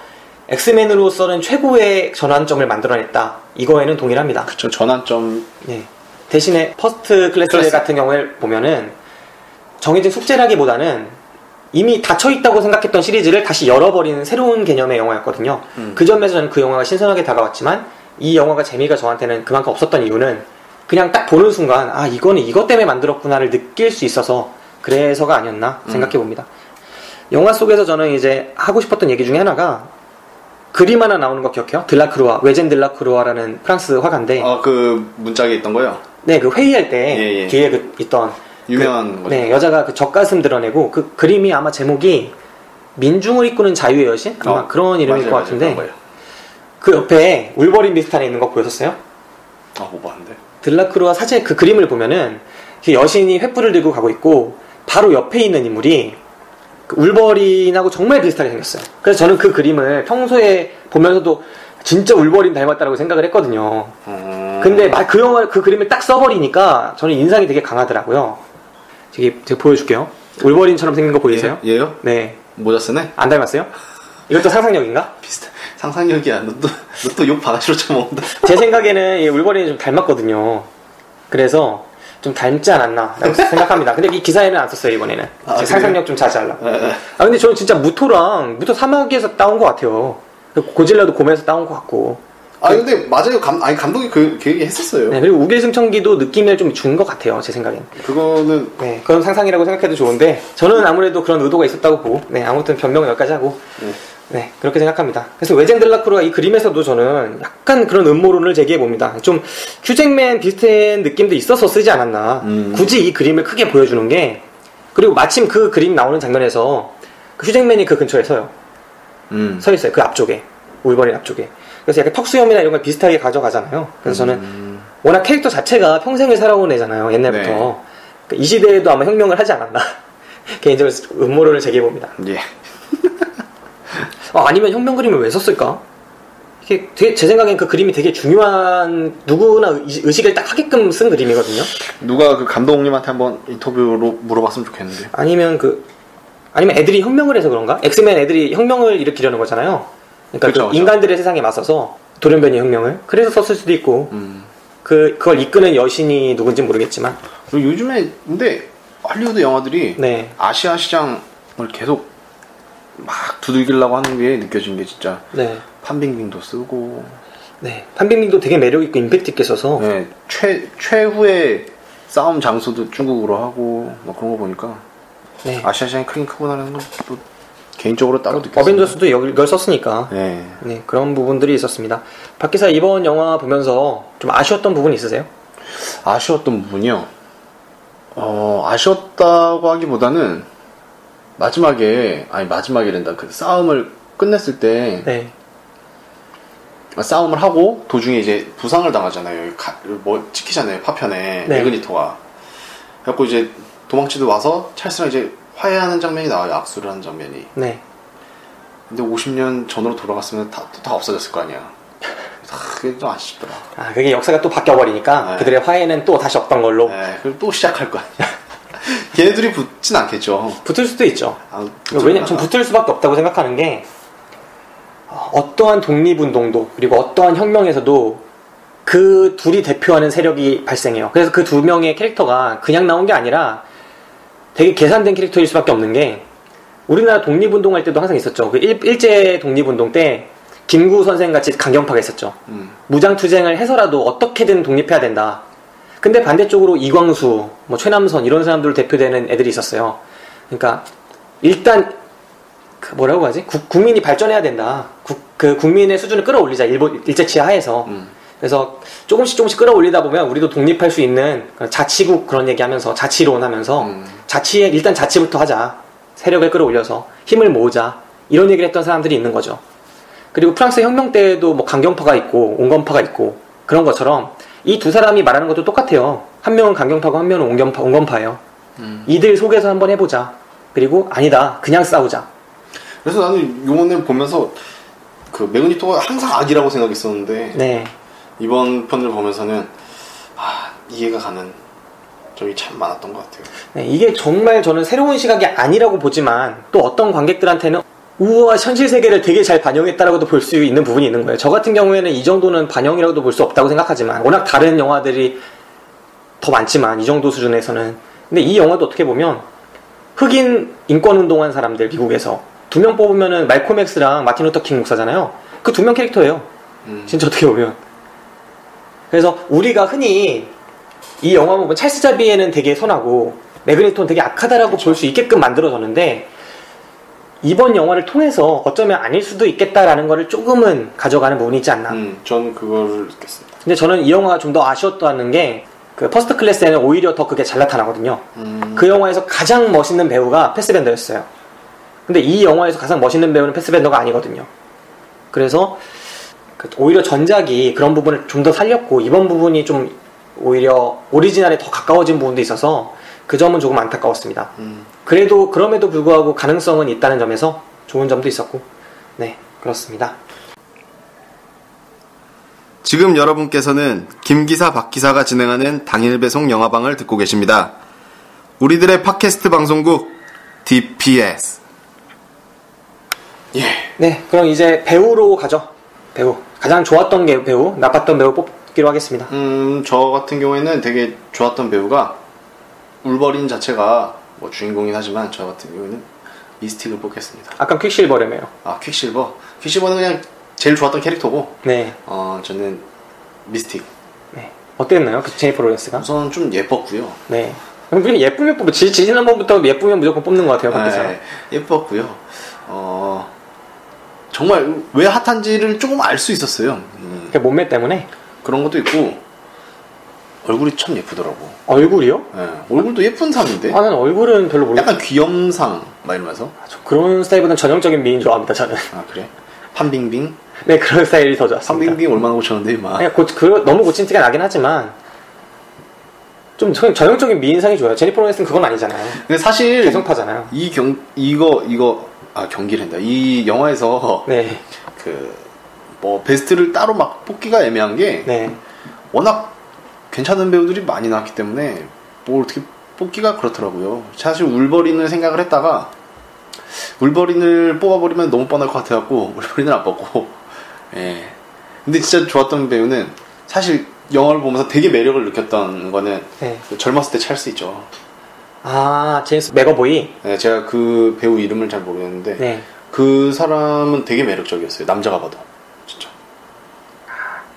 엑스맨으로서는 최고의 전환점을 만들어냈다. 이거에는 동의를 합니다. 그쵸, 전환점. 네. 대신에 퍼스트 클래스 같은 경우에 보면은 정해진 숙제라기보다는 이미 닫혀있다고 생각했던 시리즈를 다시 열어버리는 새로운 개념의 영화였거든요. 그 점에서 저는 그 영화가 신선하게 다가왔지만, 이 영화가 재미가 저한테는 그만큼 없었던 이유는 그냥 딱 보는 순간 이거는 이것 때문에 만들었구나를 느낄 수 있어서 그래서가 아니었나 생각해봅니다. 영화 속에서 저는 이제 하고 싶었던 얘기 중에 하나가, 그림 하나 나오는 거 기억해요? 들라크루아, 외젠 들라크루아라는 프랑스 화가인데, 그 문짝에 있던 거요? 네, 그 회의할 때 뒤에 있던 유명한 거죠. 네, 여자가 그 젖가슴 드러내고, 그 그림이 아마 제목이 민중을 이끄는 자유의 여신? 아마 그런 이름일 것 같은데, 그 옆에 울버린 비슷한 애 있는 거 보셨어요? 못 봤는데. 들라크루아 사진 그 그림을 보면은 그 여신이 횃불을 들고 가고 있고, 바로 옆에 있는 인물이 그 울버린하고 정말 비슷하게 생겼어요. 그래서 저는 그 그림을 평소에 보면서도 진짜 울버린 닮았다고 생각을 했거든요. 근데 그 그림을 딱 써버리니까 저는 인상이 되게 강하더라고요. 제가 보여줄게요. 울버린처럼 생긴 거 보이세요? 얘요? 네. 모자 쓰네? 안 닮았어요? 이것도 상상력인가? 비슷해. 상상력이야. 너 또 욕 바가지로 쳐먹는다. 제 생각에는 이 울버린이 좀 닮았거든요. 그래서 좀 닮지 않았나 라고 생각합니다. 근데 이 기사에는 안 썼어요, 이번에는. 상상력 좀 자제하려고. 근데 저는 진짜 무토 사막에서 따온 것 같아요. 고질라도 곰에서 따온 것 같고. 근데 맞아요. 감독이 그 얘기 했었어요. 네, 그리고 우길승천기도 느낌을 좀 준 것 같아요, 제 생각엔. 그거는 네, 그건 상상이라고 생각해도 좋은데, 저는 아무래도 그런 의도가 있었다고 보고, 네, 아무튼 변명은 여기까지 하고, 네, 그렇게 생각합니다. 그래서 외젠 들라크루아 이 그림에서도 저는 약간 그런 음모론을 제기해봅니다. 좀 휴잭맨 비슷한 느낌도 있어서 쓰지 않았나. 굳이 이 그림을 크게 보여주는 게, 그리고 마침 그 그림 나오는 장면에서 그 휴잭맨이 그 근처에 서요. 서 있어요. 그 앞쪽에. 울버린 앞쪽에. 그래서 약간 턱수염이나 이런 걸 비슷하게 가져가잖아요. 그래서 저는 워낙 캐릭터 자체가 평생을 살아온 애잖아요. 옛날부터. 네. 이 시대에도 아마 혁명을 하지 않았나. 개인적으로 음모론을 제기해봅니다. 예. 아니면 혁명 그림을 왜 썼을까? 이게 되게 제 생각엔 그 그림이 되게 중요한, 누구나 의식을 딱 하게끔 쓴 그림이거든요. 누가 그 감독님한테 한번 인터뷰로 물어봤으면 좋겠는데. 아니면 애들이 혁명을 해서 그런가? 엑스맨 애들이 혁명을 일으키려는 거잖아요. 그러니까 그쵸. 인간들의 세상에 맞서서 돌연변이 혁명을. 그래서 썼을 수도 있고. 그걸 이끄는 여신이 누군지 모르겠지만. 요즘에 근데 할리우드 영화들이 네. 아시아 시장을 계속 막 두들기려고 하는 게 느껴진 게 진짜. 네. 판빙빙도 쓰고. 네. 판빙빙도 되게 매력 있고 임팩트 있게 써서. 네. 최후의 싸움 장소도 중국으로 하고 뭐 그런 거 보니까. 네. 아시아 시장이 크긴 크구나라는 건 또 개인적으로 따로 느꼈어요. 어벤져스도 이걸 썼으니까. 네. 네. 그런 부분들이 있었습니다. 박 기사 이번 영화 보면서 좀 아쉬웠던 부분 있으세요? 아쉬웠던 부분이요. 아쉬웠다고 하기보다는 마지막이란다. 그 싸움을 끝냈을 때 네. 싸움을 하고 도중에 이제 부상을 당하잖아요. 찍히잖아요. 파편에 네. 매그니토가. 그래갖고 이제 도망치듯 와서 찰스랑 이제 화해하는 장면이 나와요. 악수를 하는 장면이. 네. 근데 50년 전으로 돌아갔으면 다 없어졌을 거 아니야. 그게 좀 아쉽더라. 그게 역사가 또 바뀌어버리니까 네. 그들의 화해는 또 다시 없던 걸로. 네, 그럼 또 시작할 거 아니야. 걔네들이 붙진 않겠죠. 붙을 수도 있죠. 왜냐면 전 붙을 수밖에 없다고 생각하는 게, 어떠한 독립운동도 그리고 어떠한 혁명에서도 그 둘이 대표하는 세력이 발생해요. 그래서 그 두 명의 캐릭터가 그냥 나온 게 아니라 되게 계산된 캐릭터일 수밖에 없는 게, 우리나라 독립운동할 때도 항상 있었죠. 그 일제 독립운동 때 김구 선생 같이 강경파가 있었죠. 무장투쟁을 해서라도 어떻게든 독립해야 된다. 근데 반대쪽으로 이광수, 최남선 이런 사람들 대표되는 애들이 있었어요. 그러니까 일단 뭐라고 하지? 국민이 발전해야 된다. 그 국민의 수준을 끌어올리자. 일제치하 하에서. 그래서 조금씩 끌어올리다 보면 우리도 독립할 수 있는 자치국 그런 얘기하면서 자치론 하면서 일단 자치부터 하자. 세력을 끌어올려서 힘을 모으자. 이런 얘기를 했던 사람들이 있는 거죠. 그리고 프랑스 혁명 때에도 강경파가 있고 온건파가 있고 그런 것처럼 이 두 사람이 말하는 것도 똑같아요. 한 명은 강경파고 한 명은 온건파예요. 이들 속에서 한번 해보자. 그리고 아니다. 그냥 싸우자. 그래서 나는 요번에 보면서 그 매그니토가 항상 악이라고 생각했었는데 네. 이번 편을 보면서는 이해가 가는 점이 참 많았던 것 같아요. 네, 이게 정말 저는 새로운 시각이 아니라고 보지만 또 어떤 관객들한테는 우와 현실 세계를 되게 잘 반영했다라고도 볼 수 있는 부분이 있는 거예요. 저 같은 경우에는 이 정도는 반영이라고도 볼 수 없다고 생각하지만 워낙 다른 영화들이 더 많지만 이 정도 수준에서는. 근데 이 영화도 어떻게 보면 흑인 인권운동한 사람들 미국에서 두 명 뽑으면은 말콤 엑스랑 마틴 루터 킹 목사잖아요. 그 두 명 캐릭터예요. 진짜 어떻게 보면. 그래서 우리가 흔히 이 영화 보면 찰스 자비에는 되게 선하고 매그니토는 되게 악하다라고 볼 수 있게끔 만들어졌는데, 이번 영화를 통해서 어쩌면 아닐 수도 있겠다라는 거를 조금은 가져가는 부분이 있지 않나. 저는 그거를 느꼈습니다. 근데 저는 이 영화가 좀 더 아쉬웠다는 게, 그 퍼스트 클래스에는 오히려 더 그게 잘 나타나거든요. 그 영화에서 가장 멋있는 배우가 패스벤더였어요. 근데 이 영화에서 가장 멋있는 배우는 패스벤더가 아니거든요. 그래서 오히려 전작이 그런 부분을 좀 더 살렸고, 이번 부분이 좀 오히려 오리지널에 더 가까워진 부분도 있어서 그 점은 조금 안타까웠습니다. 그럼에도 불구하고 가능성은 있다는 점에서 좋은 점도 있었고, 네, 그렇습니다. 지금 여러분께서는 김기사 박기사가 진행하는 당일 배송 영화방을 듣고 계십니다. 우리들의 팟캐스트 방송국 DPS. 예. 네, 그럼 이제 배우로 가죠. 배우. 가장 좋았던 배우, 나빴던 배우 뽑기로 하겠습니다. 저 같은 경우에는 되게 좋았던 배우가, 울버린 자체가 주인공이긴 하지만 저 같은 경우에는 미스틱을 뽑겠습니다. 아까 퀵실버라며요. 퀵실버. 퀵실버는 그냥 제일 좋았던 캐릭터고, 네. 저는 미스틱. 네. 어땠나요? 그 제니퍼 로렌스가? 우선 좀 예뻤고요. 네. 그냥 예쁘면 뽑고, 지난번부터 예쁘면 무조건 뽑는 것 같아요, 밖에서. 네, 예뻤고요. 정말 왜 핫한지를 조금 알 수 있었어요. 그 몸매 때문에? 그런 것도 있고, 얼굴이 참 예쁘더라고. 얼굴이요? 네, 얼굴도 예쁜 상인데. 아, 난 얼굴은 별로 모르겠어요. 약간 귀염상 막 이러면서. 그런 스타일보다는 전형적인 미인 좋아합니다, 저는. 아, 그래? 판빙빙? 네, 그런 스타일이 더 좋았습니다. 판빙빙 얼마나 고쳤는데 막. 너무 고친 티가 나긴 하지만 좀 전형적인 미인상이 좋아요. 제니퍼 로렌스는 그건 아니잖아요. 근데 사실 개성파잖아요. 경기를 한다. 이 영화에서 네. 뭐 베스트를 따로 막 뽑기가 애매한 게 네. 워낙 괜찮은 배우들이 많이 나왔기 때문에 뭐 어떻게 뽑기가 그렇더라고요. 사실 울버린을 생각을 했다가 울버린을 뽑아버리면 너무 뻔할 것 같아갖고 울버린을 안 뽑고. 예. 근데 진짜 좋았던 배우는 사실 영화를 보면서 되게 매력을 느꼈던 거는 네. 젊었을 때 찰스 있죠. 아, 제임스 맥어보이. 네, 제가 그 배우 이름을 잘 모르겠는데 네. 그 사람은 되게 매력적이었어요. 남자가 봐도 진짜.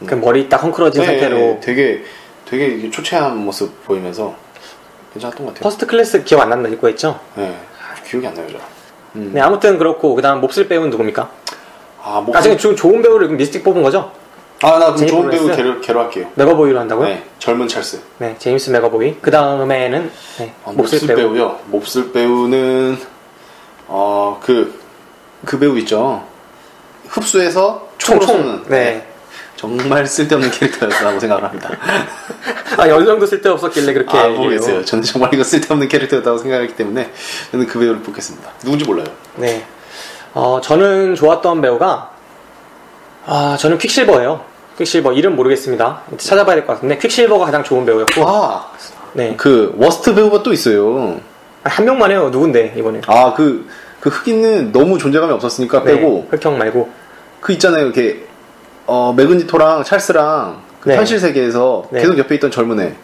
그 머리 딱 헝클어진 상태로. 되게 초췌한 모습 보이면서 괜찮았던 것 같아요. 퍼스트 클래스 기억 안 난다 읽고 했죠? 네, 기억이 안 나요, 저. 네, 아무튼 그렇고 그다음 몹쓸 배우는 누굽니까? 나중에 좋은 배우를 미스틱 뽑은 거죠? 나 그럼 좋은 배우 개로 할게요. 맥어보이로 한다고요? 네, 젊은 찰스. 네, 제임스 맥어보이. 그 다음에는 네, 몹쓸 배우요. 몹쓸 배우는 그 배우 있죠. 흡수해서 총으로 쏘는. 네. 정말 쓸데없는 캐릭터였다고 생각을 합니다. 어느 정도 쓸데없었길래 그렇게. 모르겠어요. 저는 정말 이거 쓸데없는 캐릭터였다고 생각하기 때문에 저는 그 배우를 뽑겠습니다. 누군지 몰라요. 네. 저는 좋았던 배우가 저는 퀵실버예요. 퀵실버 이름 모르겠습니다. 찾아봐야 될 것 같은데 퀵실버가 가장 좋은 배우였고. 네. 그 워스트 배우가 또 있어요. 한 명만 해요. 누군데 이번에? 그 흑인은 너무 존재감이 없었으니까 빼고. 네, 흑형 말고. 그 있잖아요. 이렇게 매그니토랑 찰스랑 그 현실 세계에서 계속 옆에 있던 젊은 애.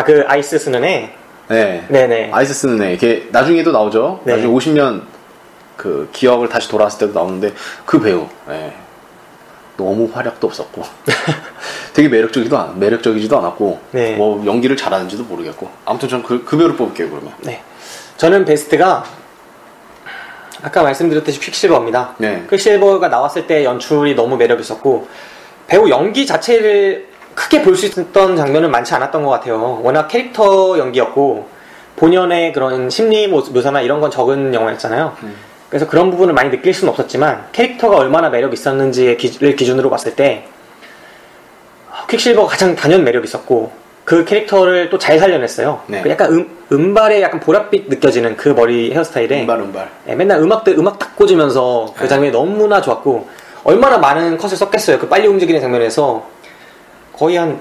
그 아이스 쓰는 애. 네. 네네. 아이스 쓰는 애. 이게 나중에도 나오죠. 네. 나중에 50년 그 기억을 다시 돌아왔을 때도 나오는데 그 배우. 네. 너무 활약도 없었고 되게 매력적이지도 않았고 네. 뭐 연기를 잘하는지도 모르겠고 아무튼 전 그 배우를 뽑을게요 그러면. 네. 저는 베스트가 아까 말씀드렸듯이 퀵실버입니다. 네. 퀵실버가 나왔을 때 연출이 너무 매력 있었고 배우 연기 자체를 크게 볼 수 있었던 장면은 많지 않았던 것 같아요. 워낙 캐릭터 연기였고 본연의 그런 심리 묘사나 이런 건 적은 영화였잖아요. 그래서 그런 부분을 많이 느낄 수는 없었지만 캐릭터가 얼마나 매력 있었는지를 기준으로 봤을 때 퀵실버가 가장 단연 매력 있었고 그 캐릭터를 또 잘 살려냈어요. 네. 약간 음발에 약간 보랏빛 느껴지는 그 머리 헤어스타일에 음발. 네, 맨날 음악 딱 꽂으면서 그 장면이 너무나 좋았고 얼마나 많은 컷을 썼겠어요. 그 빨리 움직이는 장면에서 거의 한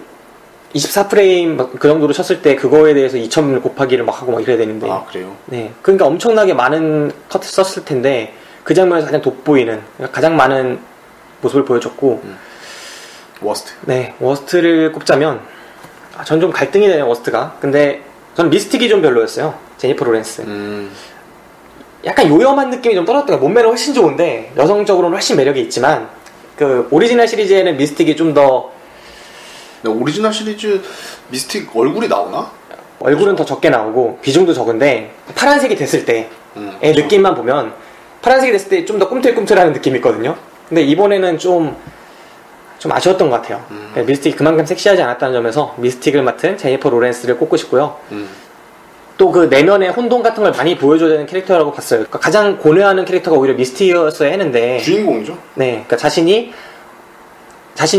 24프레임 그 정도로 쳤을 때 그거에 대해서 2000 곱하기를 막 하고 막 이래야 되는데. 그래요? 네. 그러니까 엄청나게 많은 컷을 썼을 텐데 그 장면에서 가장 돋보이는 가장 많은 모습을 보여줬고. 워스트. 네. 워스트를 꼽자면 전 좀 갈등이 되네요. 워스트가. 근데 전 미스틱이 좀 별로였어요. 제니퍼 로렌스. 약간 요염한 느낌이 좀 떨어졌던 거예요. 몸매는 훨씬 좋은데 여성적으로는 훨씬 매력이 있지만 그 오리지널 시리즈에는 미스틱이 좀 더 오리지널 시리즈 미스틱 얼굴이 나오나? 얼굴은 더 적게 나오고 비중도 적은데 파란색이 됐을 때의 그렇죠. 느낌만 보면 파란색이 됐을 때 좀 더 꿈틀꿈틀하는 느낌이 있거든요. 근데 이번에는 좀 아쉬웠던 것 같아요. 미스틱이 그만큼 섹시하지 않았다는 점에서 미스틱을 맡은 제니퍼 로렌스를 꼽고 싶고요. 또 그 내면의 혼돈 같은 걸 많이 보여줘야 되는 캐릭터라고 봤어요. 그러니까 가장 고뇌하는 캐릭터가 오히려 미스틱이었어야 했는데 주인공이죠? 네, 그러니까 자신이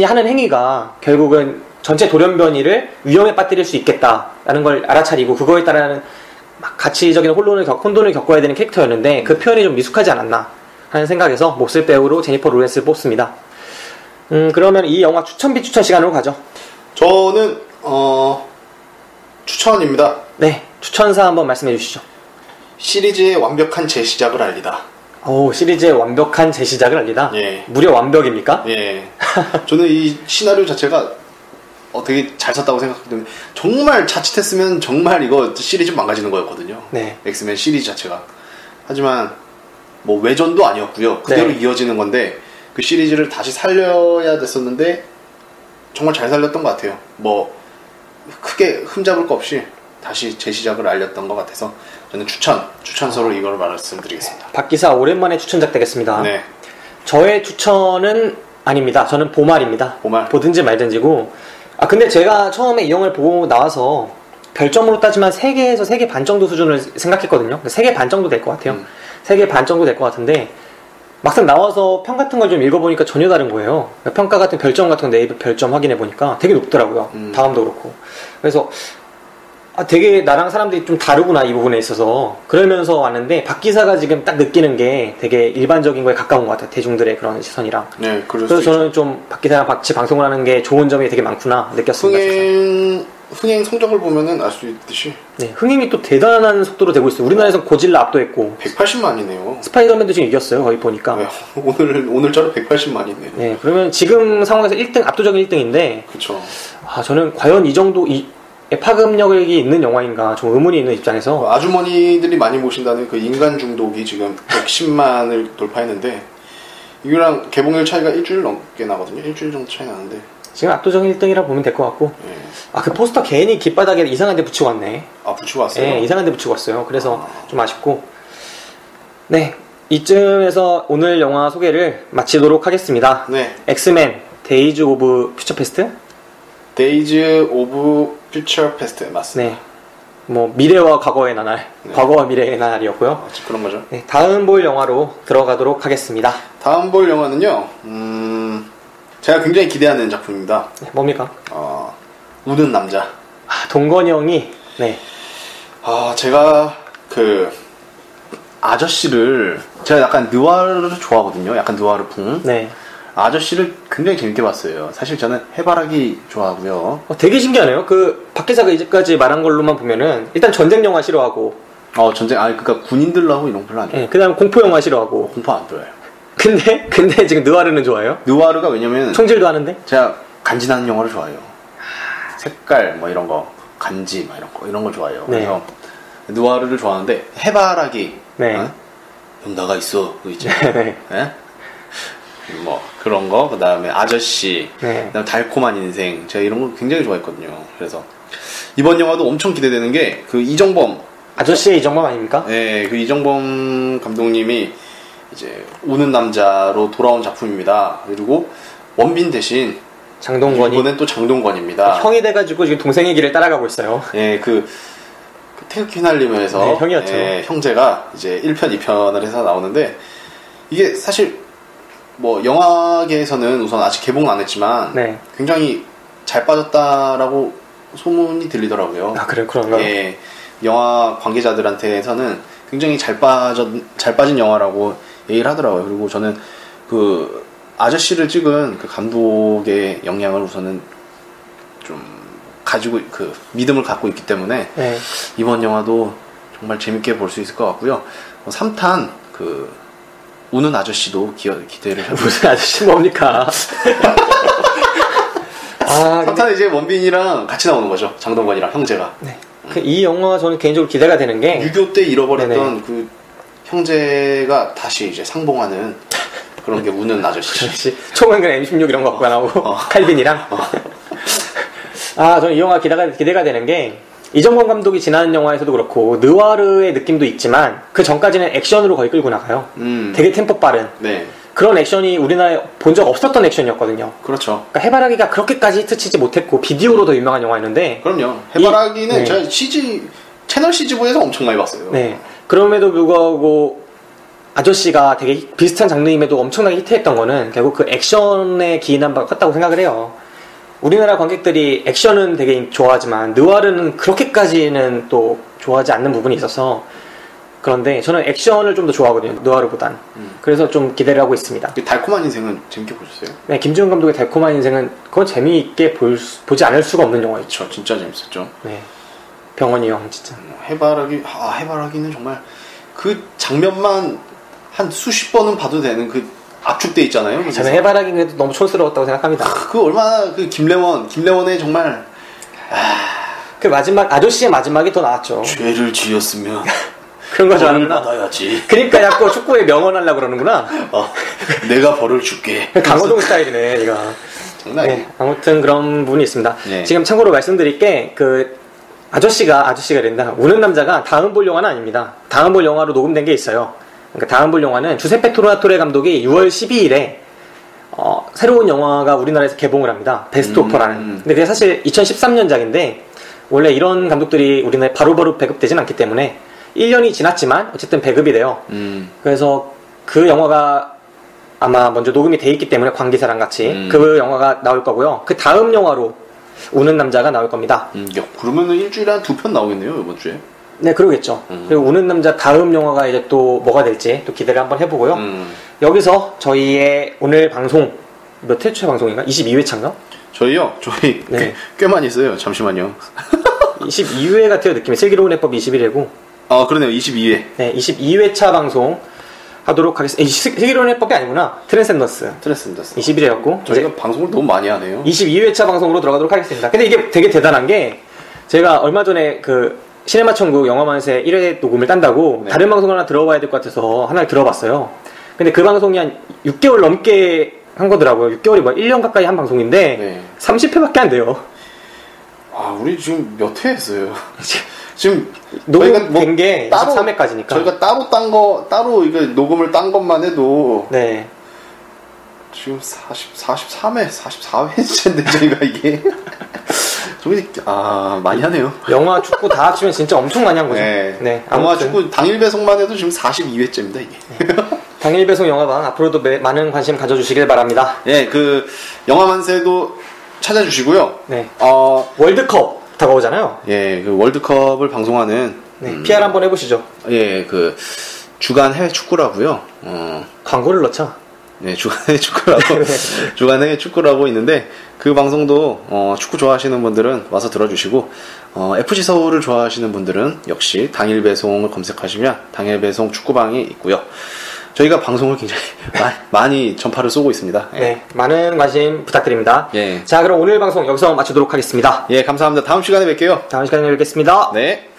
하는 행위가 결국은 전체 돌연변이를 위험에 빠뜨릴 수 있겠다라는 걸 알아차리고 그거에 따른 막 가치적인 혼돈을 겪어야 되는 캐릭터였는데 그 표현이 좀 미숙하지 않았나 하는 생각에서 몹쓸 배우로 제니퍼 로렌스를 뽑습니다. 그러면 이 영화 추천 비추천 시간으로 가죠. 저는 추천입니다. 네, 추천사 한번 말씀해 주시죠. 시리즈의 완벽한 재시작을 알리다. 오, 시리즈의 완벽한 재시작을 알리다? 예. 무려 완벽입니까? 예. 저는 이 시나리오 자체가 되게 잘 썼다고 생각하기 때문에 정말 자칫했으면 정말 이거 시리즈 망가지는 거였거든요. 네. 엑스맨 시리즈 자체가. 하지만 뭐 외전도 아니었고요. 그대로 네. 이어지는 건데 그 시리즈를 다시 살려야 됐었는데 정말 잘 살렸던 것 같아요. 뭐 크게 흠잡을 거 없이 다시 재시작을 알렸던 것 같아서 저는 추천서로 이걸 말씀드리겠습니다. 박기사 오랜만에 추천작 되겠습니다. 네. 저의 추천은 아닙니다. 저는 보말입니다. 보말. 보든지 말든지고 아 근데 제가 처음에 이 영화를 보고 나와서 별점으로 따지면 3개에서 3개 반 정도 수준을 생각했거든요. 3개 반 정도 될 것 같아요. 3개 반 정도 될 것 같은데 막상 나와서 평 같은 걸 좀 읽어보니까 전혀 다른 거예요. 평가 같은 별점 같은 거 네이버 별점 확인해보니까 되게 높더라고요. 다음도 그렇고. 그래서 아, 되게 나랑 사람들이 좀 다르구나 이 부분에 있어서 그러면서 왔는데 박 기사가 지금 딱 느끼는 게 되게 일반적인 거에 가까운 것 같아요. 대중들의 그런 시선이랑. 네, 그래서 저는 좀 박 기사랑 같이 방송을 하는 게 좋은 점이 되게 많구나 느꼈습니다. 흥행 성적을 보면은 알 수 있듯이 네, 흥행이 또 대단한 속도로 되고 있어요. 우리나라에서는 고질라 압도했고 180만이네요. 스파이더맨도 지금 이겼어요. 거의 보니까. 네, 오늘자로 180만이네요. 네, 그러면 지금 상황에서 1등 압도적인 1등인데. 그렇죠. 아, 저는 과연 이 정도 파급력이 있는 영화인가 좀 의문이 있는 입장에서. 아주머니들이 많이 보신다는 그 인간 중독이 지금 110만을 돌파했는데 이거랑 개봉일 차이가 일주일 넘게 나거든요. 일주일 정도 차이 나는데. 지금 압도적인 1등이라 보면 될 것 같고. 네. 아, 그 포스터 괜히 깃바닥에 이상한 데 붙이고 왔네. 아, 붙이고 왔어요? 네, 이상한 데 붙이고 왔어요. 그래서 좀 아쉽고. 네, 이쯤에서 오늘 영화 소개를 마치도록 하겠습니다. 네. 엑스맨 데이즈 오브 퓨처 패스트? 데이즈 오브 퓨처 패스트 맞습니다. 네. 뭐 미래와 과거의 나날, 네. 과거와 미래의 나날이었고요. 그런 거죠. 네, 다음 볼 영화로 들어가도록 하겠습니다. 다음 볼 영화는요. 제가 굉장히 기대하는 작품입니다. 네, 뭡니까? 우는 남자. 아, 동건이 형이. 네. 제가 그 아저씨를 제가 약간 느와르를 좋아하거든요. 약간 느와르풍. 네. 아저씨를 굉장히 재밌게 봤어요. 사실 저는 해바라기 좋아하고요. 되게 신기하네요. 그 박 기사가 이제까지 말한 걸로만 보면은 일단 전쟁 영화 싫어하고. 전쟁 그러니까 군인들로 하고 이런 거 별로 안 좋아해요. 네, 그다음 공포 영화 싫어하고. 공포 안 좋아해요. 근데 지금 느와르는 좋아해요? 느와르가 왜냐면 총질도 하는데? 제가 간지나는 영화를 좋아해요. 색깔 뭐 이런 거, 간지 뭐 이런 거 좋아해요. 네. 그래서 느와르를 좋아하는데 해바라기. 네. 형 나가 있어. 그거 있지. 네. 네? 뭐 그런 거, 그 다음에 아저씨, 네. 그다음 달콤한 인생, 제가 이런 거 굉장히 좋아했거든요. 그래서 이번 영화도 엄청 기대되는 게 그 이정범 아저씨의 이정범 아닙니까? 네, 그 이정범 감독님이 이제 우는 남자로 돌아온 작품입니다. 그리고 원빈 대신 장동건이 이번엔 또 장동건입니다. 형이 돼가지고 지금 동생의 길을 따라가고 있어요. 네, 그 태극기 휘날리면서 네, 형이었죠. 형제가 이제 1편, 2편을 해서 나오는데 이게 사실 뭐 영화계에서는 우선 아직 개봉은 안 했지만 네. 굉장히 잘 빠졌다라고 소문이 들리더라고요. 아, 그런가요? 예, 영화 관계자들한테서는 굉장히 잘 빠진 영화라고 얘기를 하더라고요. 그리고 저는 그 아저씨를 찍은 그 감독의 영향을 우선은 좀 가지고 그 믿음을 갖고 있기 때문에 네. 이번 영화도 정말 재밌게 볼 수 있을 것 같고요. 3탄 그 우는 아저씨도 기대를 해보고 무슨 아저씨 뭡니까? 3탄은 이제 원빈이랑 같이 나오는 거죠. 장동건이랑 형제가. 네. 이 영화 저는 개인적으로 기대가 되는 게 6.25 때 잃어버렸던 네네. 그 형제가 다시 이제 상봉하는 그런 게 우는 아저씨. 총은근 M16 이런 거 갖고 나오고 칼빈이랑. 저는 이 영화 기대가 되는 게 이정범 감독이 지난 영화에서도 그렇고 느와르의 느낌도 있지만 그 전까지는 액션으로 거의 끌고 나가요. 되게 템포 빠른 네. 그런 액션이 우리나라에 본 적 없었던 액션이었거든요. 그렇죠. 그러니까 해바라기가 그렇게까지 히트치지 못했고 비디오로 더 유명한 영화였는데 그럼요. 해바라기는 제가 채널 CGV에서 엄청 많이 봤어요. 네. 그럼에도 불구하고 아저씨가 되게 비슷한 장르임에도 엄청나게 히트했던 거는 결국 그 액션에 기인한 바가 컸다고 생각을 해요. 우리나라 관객들이 액션은 되게 좋아하지만 느와르는 그렇게까지는 또 좋아하지 않는 부분이 있어서 그런데 저는 액션을 좀 더 좋아하거든요. 느와르보단. 그래서 좀 기대를 하고 있습니다. 달콤한 인생은 재밌게 보셨어요? 네, 김지훈 감독의 달콤한 인생은 그건 재미있게 보지 않을 수가 없는 영화였죠. 진짜 재밌었죠. 네, 병원이 형 진짜. 해바라기는 정말 그 장면만 한 수십 번은 봐도 되는 그 압축돼 있잖아요. 그래서. 저는 해바라기는 너무 촌스러웠다고 생각합니다. 그 얼마나 그 김래원의 정말 그 마지막 아저씨의 마지막이 더 나았죠. 죄를 지었으면 그런 거 벌을 받아야지. 그러니까 자꾸 축구에 명언하려고 그러는구나. 내가 벌을 줄게. 강호동 스타일이네, 이거. 장난 아니에요. 네, 아무튼 그런 부분이 있습니다. 네. 지금 참고로 말씀드릴 게 그 아저씨가 된다. 우는 남자가 다음 볼 영화는 아닙니다. 다음 볼 영화로 녹음된 게 있어요. 그러니까 다음 볼 영화는 주세페 토라토레 감독이 6월 12일에 새로운 영화가 우리나라에서 개봉을 합니다. 베스트 오퍼라는. 근데 그게 사실 2013년작인데 원래 이런 감독들이 우리나라에 바로바로 배급되진 않기 때문에 1년이 지났지만 어쨌든 배급이 돼요. 그래서 그 영화가 아마 먼저 녹음이 돼 있기 때문에 광기사랑 같이 그 영화가 나올 거고요. 그 다음 영화로 우는 남자가 나올 겁니다. 야, 그러면은 일주일에 한 2편 나오겠네요, 이번 주에. 네, 그러겠죠. 그리고 우는 남자 다음 영화가 이제 또 뭐가 될지 또 기대를 한번 해보고요. 여기서 저희의 오늘 방송 몇 회차 방송인가? 22회차인가? 저희요? 저희 네. 꽤 많이 있어요. 잠시만요. 22회 같아요, 느낌이. 슬기로운 해법 21회고. 그러네요. 22회. 네, 22회차 방송 하도록 하겠습니다. 슬기로운 해법이 아니구나. 트랜센더스. 21회였고. 저희가 방송을 너무 많이 하네요. 22회차 방송으로 들어가도록 하겠습니다. 근데 이게 되게 대단한 게 제가 얼마 전에 그 시네마 천국 영화만세 1회 녹음을 딴다고 네. 다른 방송 하나 들어봐야 될 것 같아서 하나를 들어봤어요. 근데 그 방송이 한 6개월 넘게 한 거더라고요. 6개월이 뭐 1년 가까이 한 방송인데 네. 30회밖에 안 돼요. 우리 지금 몇 회 했어요? 지금 녹음된 게 23회까지니까 저희가 따로 이거 녹음을 딴 것만 해도 네. 지금 43회, 44회째인데 저희가 이게 많이 하네요. 영화, 축구 다 합치면 진짜 엄청 많이 한 거죠. 네. 영화, 축구 당일 배송만 해도 지금 42회째입니다 이게. 네. 당일 배송 영화방 앞으로도 많은 관심 가져주시길 바랍니다. 네, 그 영화만세도 찾아주시고요. 네. 월드컵 다가오잖아요. 예, 그 월드컵을 방송하는 PR 한번 해보시죠. 예, 그 주간 해외 축구라고요. 광고를 넣자. 네, 주간 해외 축구라고 주간 해외 축구라고 있는데 그 방송도 축구 좋아하시는 분들은 와서 들어주시고 FC 서울을 좋아하시는 분들은 역시 당일 배송을 검색하시면 당일 배송 축구방이 있고요. 저희가 방송을 굉장히 많이 전파를 쏘고 있습니다. 네, 많은 관심 부탁드립니다. 예. 자, 그럼 오늘 방송 여기서 마치도록 하겠습니다. 예, 감사합니다. 다음 시간에 뵐게요. 다음 시간에 뵙겠습니다. 네.